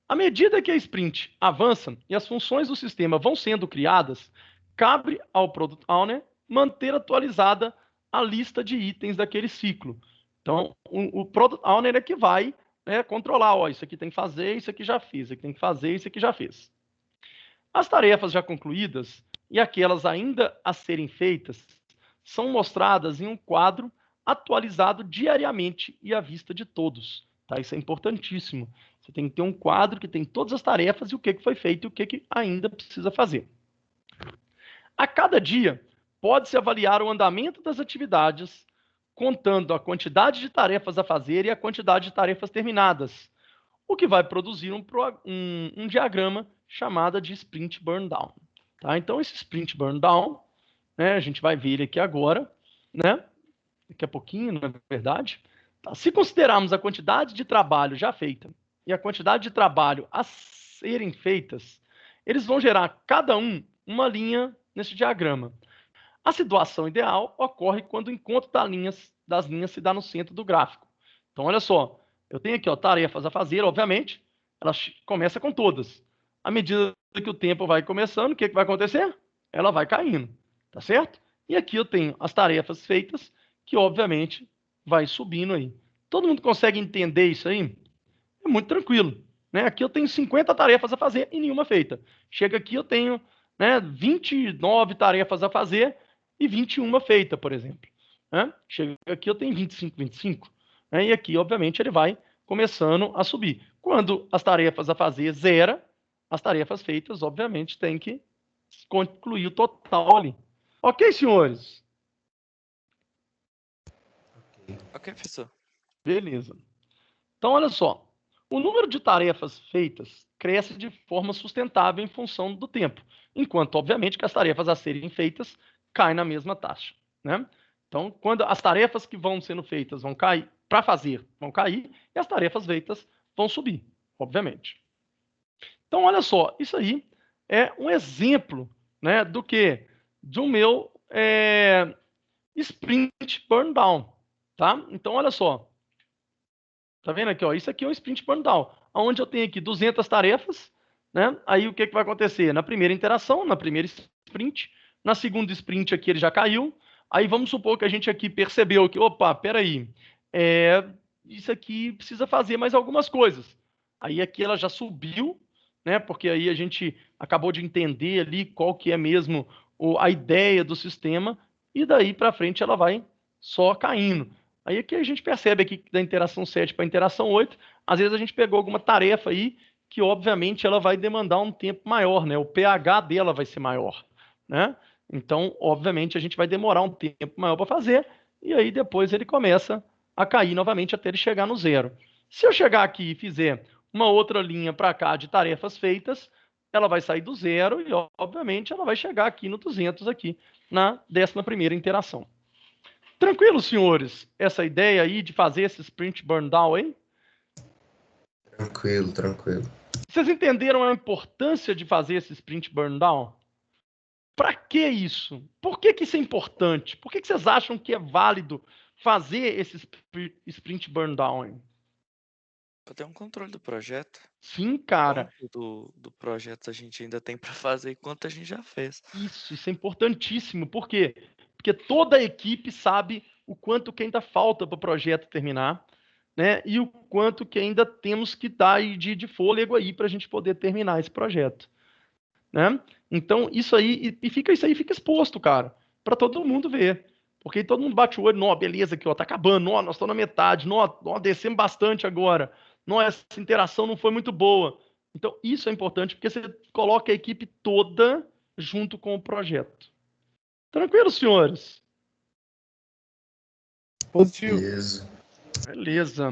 À medida que a sprint avança e as funções do sistema vão sendo criadas, cabe ao Product Owner manter atualizada a lista de itens daquele ciclo. Então, o Product Owner é que vai, né, controlar, ó, isso aqui tem que fazer, isso aqui já fiz, isso aqui tem que fazer, isso aqui já fez. As tarefas já concluídas e aquelas ainda a serem feitas são mostradas em um quadro atualizado diariamente e à vista de todos. Tá? Isso é importantíssimo. Você tem que ter um quadro que tem todas as tarefas e o que foi feito e o que ainda precisa fazer. A cada dia, pode-se avaliar o andamento das atividades, contando a quantidade de tarefas a fazer e a quantidade de tarefas terminadas, o que vai produzir um diagrama chamado de Sprint Burn Down. Tá? Então, esse Sprint Burn Down, né, a gente vai ver ele aqui agora, né? Daqui a pouquinho, na verdade. Tá? Se considerarmos a quantidade de trabalho já feita e a quantidade de trabalho a serem feitas, eles vão gerar cada uma linha nesse diagrama. A situação ideal ocorre quando o encontro das linhas se dá no centro do gráfico. Então, olha só, eu tenho aqui tarefas a fazer, obviamente, elas começam com todas. À medida que o tempo vai começando, o que vai acontecer? Ela vai caindo, tá certo? E aqui eu tenho as tarefas feitas, que obviamente vai subindo aí. Todo mundo consegue entender isso aí? É muito tranquilo. Né? Aqui eu tenho 50 tarefas a fazer e nenhuma feita. Chega aqui eu tenho 29 tarefas a fazer e 21 feita, por exemplo. Né? Chega aqui eu tenho 25. Né? E aqui, obviamente, ele vai começando a subir. Quando as tarefas a fazer zera, as tarefas feitas, obviamente, tem que concluir o total ali. Ok, senhores? Ok, professor. Beleza. Então, olha só. O número de tarefas feitas cresce de forma sustentável em função do tempo, enquanto, obviamente, que as tarefas a serem feitas caem na mesma taxa. Né? Então, quando as tarefas que vão sendo feitas vão cair, para fazer, vão cair, e as tarefas feitas vão subir, obviamente. Então, olha só, isso aí é um exemplo, né, do que? Do meu sprint burn down. Tá? Então, olha só. Tá vendo aqui? Ó? Isso aqui é um sprint burn down, onde eu tenho aqui 200 tarefas. Né? Aí o que vai acontecer? Na primeira interação, na primeira sprint, na segunda sprint aqui ele já caiu. Aí vamos supor que a gente aqui percebeu que, opa, peraí, isso aqui precisa fazer mais algumas coisas. Aí aqui ela já subiu, né? Porque aí a gente acabou de entender ali qual que é mesmo a ideia do sistema, e daí para frente ela vai só caindo. Aí aqui a gente percebe aqui da interação 7 para a interação 8, às vezes a gente pegou alguma tarefa aí que, obviamente, ela vai demandar um tempo maior, né? O pH dela vai ser maior, né? Então, obviamente, a gente vai demorar um tempo maior para fazer, e aí depois ele começa a cair novamente até ele chegar no zero. Se eu chegar aqui e fizer uma outra linha para cá de tarefas feitas, ela vai sair do zero e, obviamente, ela vai chegar aqui no 200 aqui, na 11ª interação. Tranquilo, senhores? Essa ideia aí de fazer esse sprint burn down aí? Tranquilo, tranquilo. Vocês entenderam a importância de fazer esse sprint burn down? Para que isso? Por que isso é importante? Por que vocês acham que é válido fazer esse sprint burn down aí? Para ter um controle do projeto. Sim, cara. Quanto do projeto a gente ainda tem para fazer e quanto a gente já fez. Isso é importantíssimo. Por quê? Porque toda a equipe sabe o quanto que ainda falta para o projeto terminar, né? E o quanto que ainda temos que dar de fôlego aí para a gente poder terminar esse projeto, né? Então, isso aí fica exposto, cara, para todo mundo ver. Porque aí todo mundo bate o olho, não, beleza, aqui, ó, tá acabando, ó, nós estamos na metade, ó, descemos bastante agora, não, essa interação não foi muito boa. Então, isso é importante, porque você coloca a equipe toda junto com o projeto. Tranquilo, senhores? Positivo. Beleza.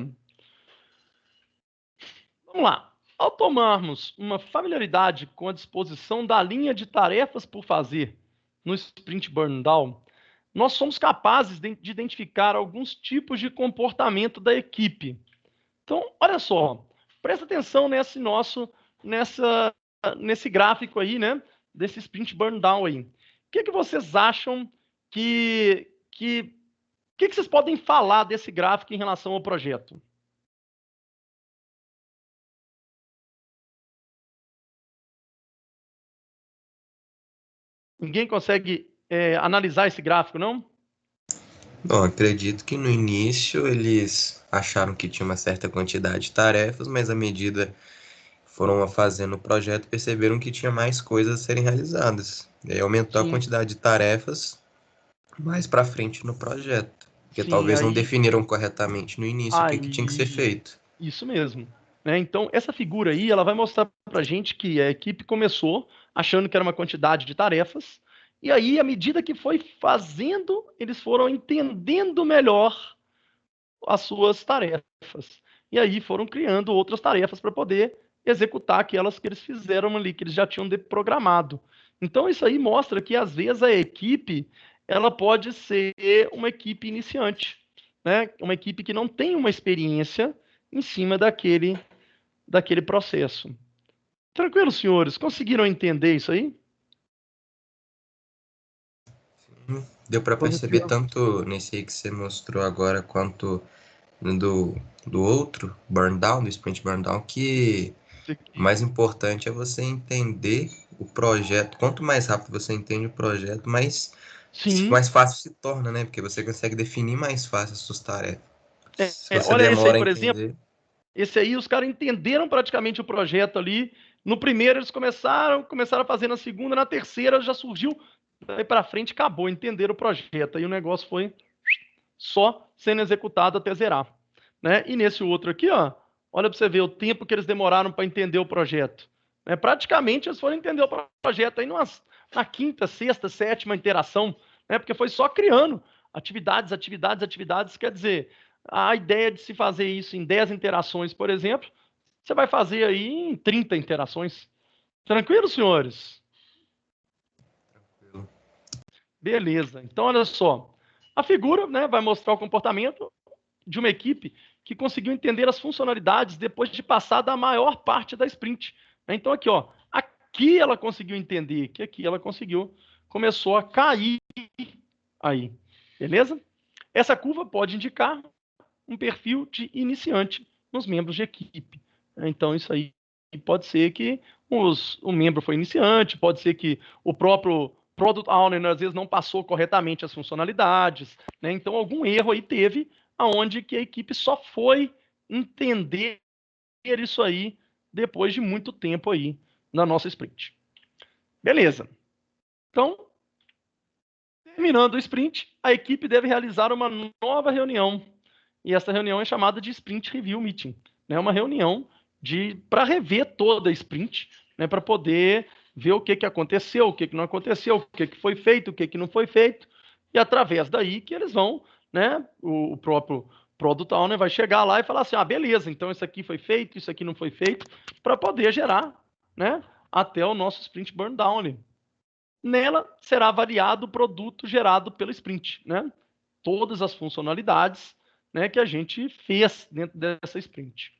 Vamos lá. Ao tomarmos uma familiaridade com a disposição da linha de tarefas por fazer no Sprint Burn Down, nós somos capazes de identificar alguns tipos de comportamento da equipe. Então, olha só, presta atenção nesse gráfico aí, né? Desse Sprint Burn Down aí. O que vocês acham que vocês podem falar desse gráfico em relação ao projeto? Ninguém consegue analisar esse gráfico, não? Bom, acredito que no início eles acharam que tinha uma certa quantidade de tarefas, mas à medida que foram fazendo o projeto, perceberam que tinha mais coisas a serem realizadas. E aí aumentou a quantidade de tarefas mais para frente no projeto. Porque Sim, talvez não aí, definiram corretamente no início o que tinha que ser aí, feito. isso mesmo. Né? Então, essa figura aí, ela vai mostrar para a gente que a equipe começou achando que era uma quantidade de tarefas, e aí, à medida que foi fazendo, eles foram entendendo melhor as suas tarefas. E aí foram criando outras tarefas para poder executar aquelas que eles fizeram ali, que eles já tinham programado. Então, isso aí mostra que, às vezes, a equipe ela pode ser uma equipe iniciante, né? Uma equipe que não tem uma experiência em cima daquele processo. Tranquilo, senhores? Conseguiram entender isso aí? Deu para perceber Positivo. tanto nesse aí que você mostrou agora, quanto do, do outro, Burn Down, do Sprint Burn Down, que o mais importante é você entender o projeto. Quanto mais rápido você entende o projeto, Sim. mais fácil se torna, né? Porque você consegue definir mais fácil as suas tarefas. Se você Olha esse aí, demora a por exemplo. entender, Esse aí, os caras entenderam praticamente o projeto ali. No primeiro, eles começaram a fazer na segunda, na terceira já surgiu. Daí para frente, acabou, entenderam o projeto. Aí o negócio foi só sendo executado até zerar. Né? E nesse outro aqui, ó, olha para você ver o tempo que eles demoraram para entender o projeto. Praticamente eles foram entender o projeto aí na quinta, sexta, sétima interação, né? Porque foi só criando atividades, atividades, atividades. Quer dizer, a ideia de se fazer isso em 10 interações, por exemplo, você vai fazer aí em 30 interações. Tranquilo, senhores? Beleza. Então, olha só. A figura, né, vai mostrar o comportamento de uma equipe que conseguiu entender as funcionalidades depois de passar da maior parte da sprint. Então, aqui, ó, aqui ela conseguiu entender, que aqui ela começou a cair aí. Beleza? Essa curva pode indicar um perfil de iniciante nos membros de equipe. Então, isso aí pode ser que o membro foi iniciante, pode ser que o próprio Product Owner, às vezes, não passou corretamente as funcionalidades, né? Então, algum erro aí teve, aonde que a equipe só foi entender isso aí depois de muito tempo aí na nossa sprint. Beleza. Então, terminando o sprint, a equipe deve realizar uma nova reunião. E essa reunião é chamada de Sprint Review Meeting. É uma reunião para rever toda a sprint, né, para poder ver o que aconteceu, o que não aconteceu, o que foi feito, o que não foi feito. E através daí que eles vão, né, o próprio Product Owner vai chegar lá e falar assim, beleza, então isso aqui foi feito, isso aqui não foi feito, para poder gerar, né, até o nosso Sprint Burn Down. Nela será avaliado o produto gerado pelo sprint, né? Todas as funcionalidades, né, que a gente fez dentro dessa sprint.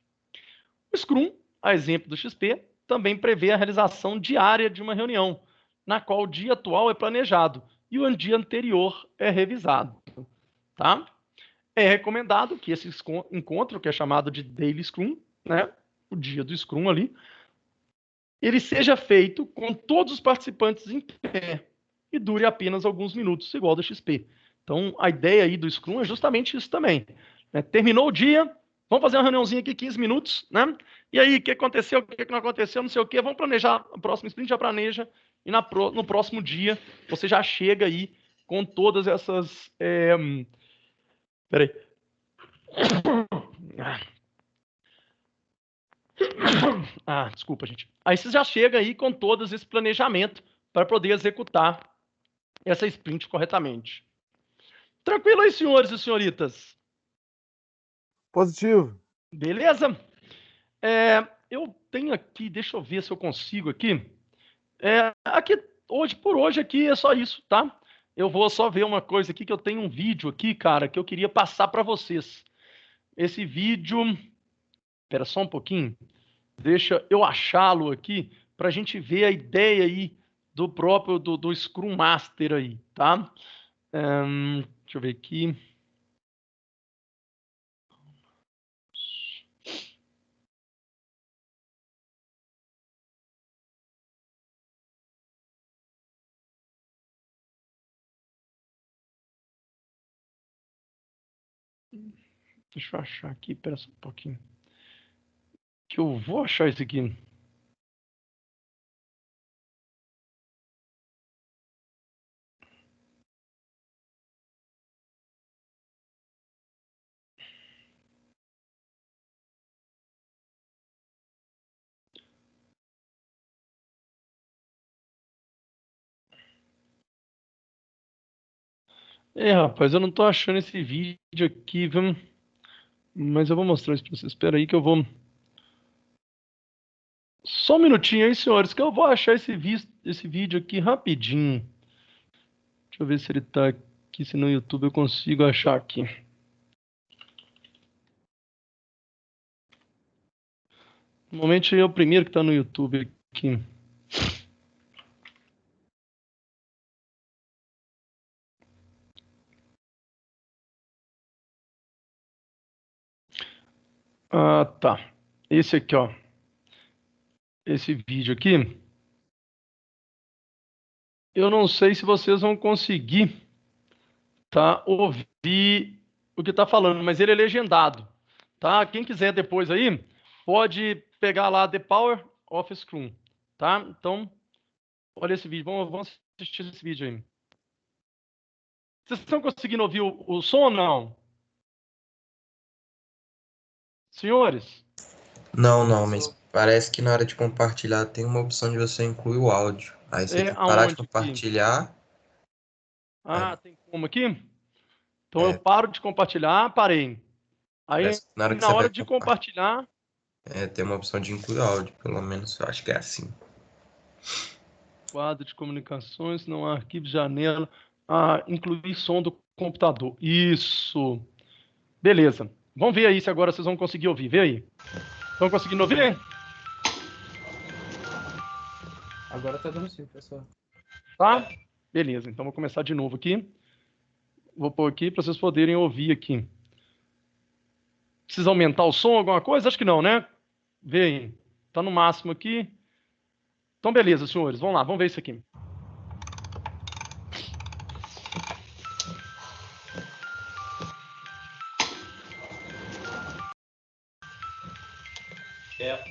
O Scrum, a exemplo do XP, também prevê a realização diária de uma reunião, na qual o dia atual é planejado e o dia anterior é revisado. Tá? É recomendado que esse encontro, que é chamado de Daily Scrum, né, o dia do Scrum ali, ele seja feito com todos os participantes em pé e dure apenas alguns minutos, igual do XP. Então, a ideia aí do Scrum é justamente isso também. Né? Terminou o dia, vamos fazer uma reuniãozinha aqui, 15 minutos, né? E aí, o que aconteceu, o que não aconteceu, não sei o quê, vamos planejar, o próximo sprint já planeja, e no próximo dia você já chega aí com todas essas... Peraí. Desculpa, gente. Aí você já chega aí com todos esse planejamento para poder executar essa sprint corretamente. Tranquilo aí, senhores e senhoritas? Positivo. Beleza? Eu tenho aqui, deixa eu ver se eu consigo aqui. Aqui, por hoje aqui é só isso, tá? Eu vou só ver uma coisa aqui, que eu tenho um vídeo aqui, cara, que eu queria passar para vocês. Esse vídeo... Espera só um pouquinho. Deixa eu achá-lo aqui para a gente ver a ideia aí do próprio do Scrum Master aí, tá? Deixa eu ver aqui. Deixa eu achar aqui, espera só um pouquinho. Que eu vou achar isso aqui. Rapaz, eu não tô achando esse vídeo aqui, viu? Mas eu vou mostrar isso pra vocês. Espera aí que eu vou... Só um minutinho aí, senhores, que eu vou achar esse vídeo aqui rapidinho. Deixa eu ver se ele tá aqui, se no YouTube eu consigo achar aqui. Normalmente é o primeiro que tá no YouTube aqui. Ah, tá. Esse aqui, ó. Esse vídeo aqui. Eu não sei se vocês vão conseguir, tá, ouvir o que tá falando, mas ele é legendado, tá? Quem quiser depois aí, pode pegar lá The Power of Scrum, tá? Então, olha esse vídeo. Vamos assistir esse vídeo aí. Vocês estão conseguindo ouvir o som ou não? Senhores? Não, mas parece que na hora de compartilhar tem uma opção de você incluir o áudio. Aí você tem que parar de Aonde aqui? compartilhar. Ah, tem como aqui? Então eu É, paro de compartilhar, parei. Aí parece que na hora que na você vai hora de compartilhar, compartilhar, tem uma opção de incluir áudio, pelo menos eu acho que é assim. quadro de comunicações, não há arquivo, janela, incluir som do computador. Isso. Beleza. Vamos ver aí se agora vocês vão conseguir ouvir. Vê aí. Estão conseguindo ouvir? Agora tá dando sim, professor. Tá? Beleza. Então vou começar de novo aqui. Vou pôr aqui para vocês poderem ouvir aqui. Precisa aumentar o som, alguma coisa? Acho que não, né? Vê aí. Tá no máximo aqui. Então, beleza, senhores. Vamos lá, vamos ver isso aqui. Yep.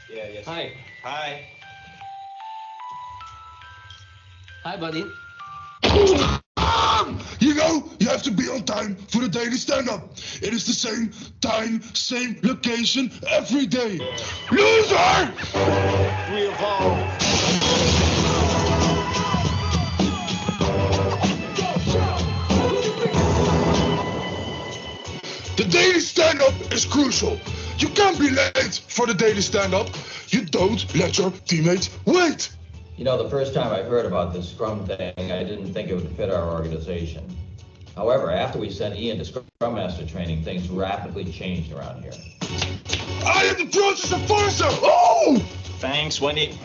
Yeah, yes. Hi. Hi. Hi, buddy. You know, you have to be on time for the daily stand-up. It is the same time, same location every day. Loser! We evolve. The daily stand-up is crucial. You can't be late for the daily stand-up. You don't let your teammates wait. You know, the first time I heard about this Scrum thing, I didn't think it would fit our organization. However, after we sent Ian to Scrum Master training, things rapidly changed around here. I am the process enforcer! Oh! Thanks, Wendy.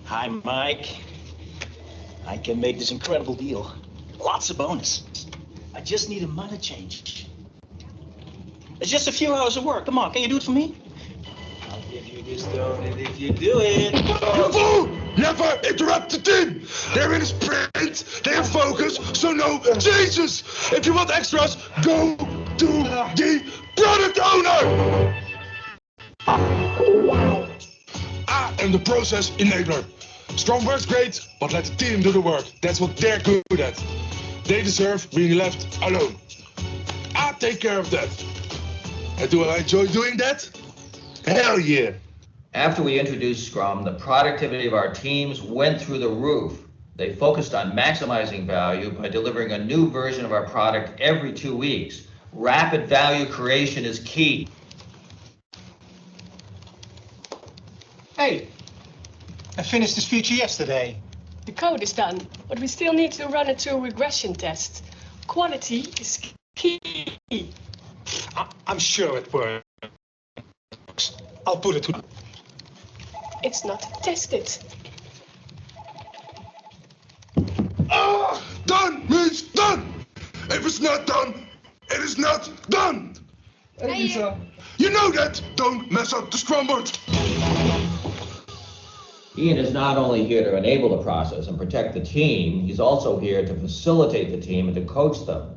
Hi, Mike. I can make this incredible deal. Lots of bonus. I just need a minor change. It's just a few hours of work. Come on, can you do it for me? I'll give you this donut if you do it. You fool! Never interrupt the team! They're in a sprint, they have focus, so no changes! If you want extras, go to the product owner! I am the process enabler. Scrum works great, but let the team do the work. That's what they're good at. They deserve being left alone. I take care of that. And do I enjoy doing that? Hell yeah! After we introduced Scrum, the productivity of our teams went through the roof. They focused on maximizing value by delivering a new version of our product every 2 weeks. Rapid value creation is key. Hey, I finished this feature yesterday. The code is done, but we still need to run it through a regression test. Quality is key. I'm sure it works. I'll put it to... It's not tested. Done means done! If it's not done, it is not done! You know that! Don't mess up the Scrum board! Ian is not only here to enable the process and protect the team, he's also here to facilitate the team and to coach them.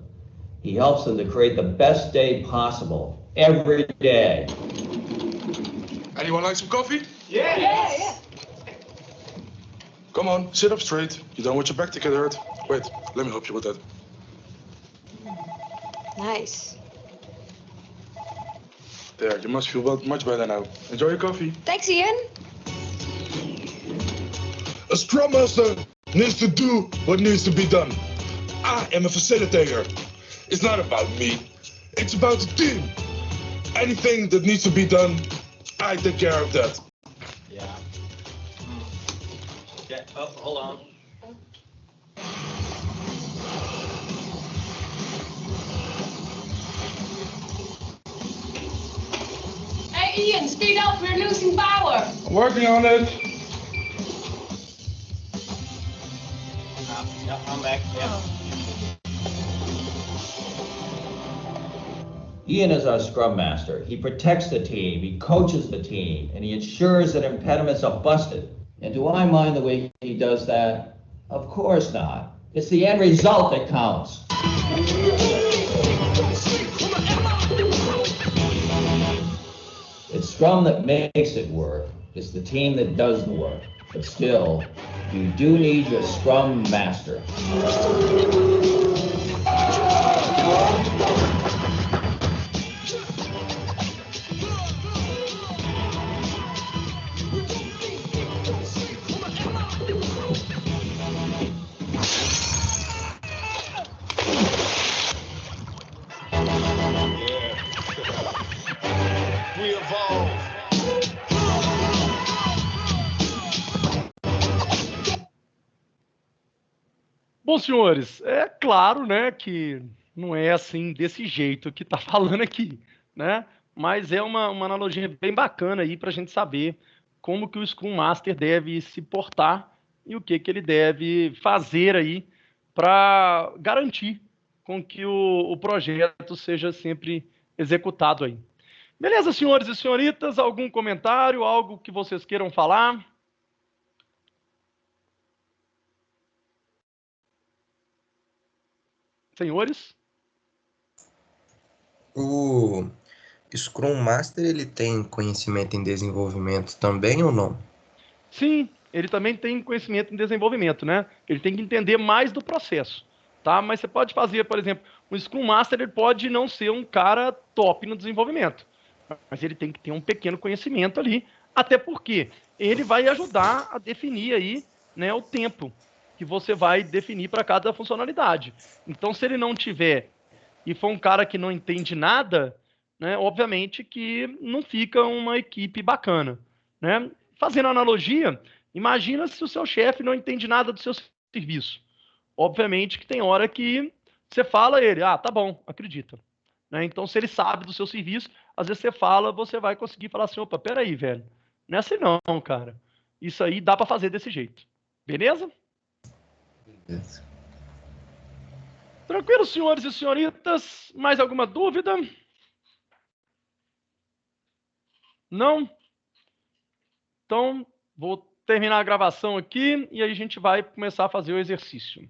He helps them to create the best day possible, every day. Anyone like some coffee? Yeah. Come on, sit up straight. You don't want your back to get hurt. Wait, let me help you with that. Nice. There, you must feel much better now. Enjoy your coffee. Thanks, Ian. A Scrum Master needs to do what needs to be done. I am a facilitator. It's not about me. It's about the team. Anything that needs to be done, I take care of that. Yeah. Okay. Oh, hold on. Hey, Ian, speed up. We're losing power. I'm working on it. Yeah, I'm back. Yeah. Ian is our scrum master. He protects the team, he coaches the team, and he ensures that impediments are busted. And do I mind the way he does that? Of course not. It's the end result that counts. It's scrum that makes it work. It's the team that does the work. But still, you do need your scrum master. We evolve. Bom, senhores, é claro, né, que não é assim, desse jeito que tá falando aqui, né? Mas é uma analogia bem bacana aí para a gente saber como que o Scrum Master deve se portar e o que ele deve fazer aí para garantir com que o projeto seja sempre executado aí. Beleza, senhores e senhoritas? Algum comentário, algo que vocês queiram falar? Senhores? O Scrum Master, ele tem conhecimento em desenvolvimento também ou não? Sim, ele também tem conhecimento em desenvolvimento, né? Ele tem que entender mais do processo, tá? Mas você pode fazer, por exemplo, um Scrum Master, ele pode não ser um cara top no desenvolvimento, mas ele tem que ter um pequeno conhecimento ali, até porque ele vai ajudar a definir aí, né, o tempo que você vai definir para cada funcionalidade. Então, se ele não tiver e for um cara que não entende nada, né, obviamente que não fica uma equipe bacana, né? Fazendo analogia, imagina se o seu chefe não entende nada do seu serviço. Obviamente que tem hora que você fala a ele, ah, tá bom, acredita. Né? Então, se ele sabe do seu serviço, às vezes você fala, você vai conseguir falar assim, opa, peraí, velho, não é assim não, cara. Isso aí dá para fazer desse jeito. Beleza? Beleza. Tranquilo, senhores e senhoritas? Mais alguma dúvida? Não? Então, vou terminar a gravação aqui e aí a gente vai começar a fazer o exercício.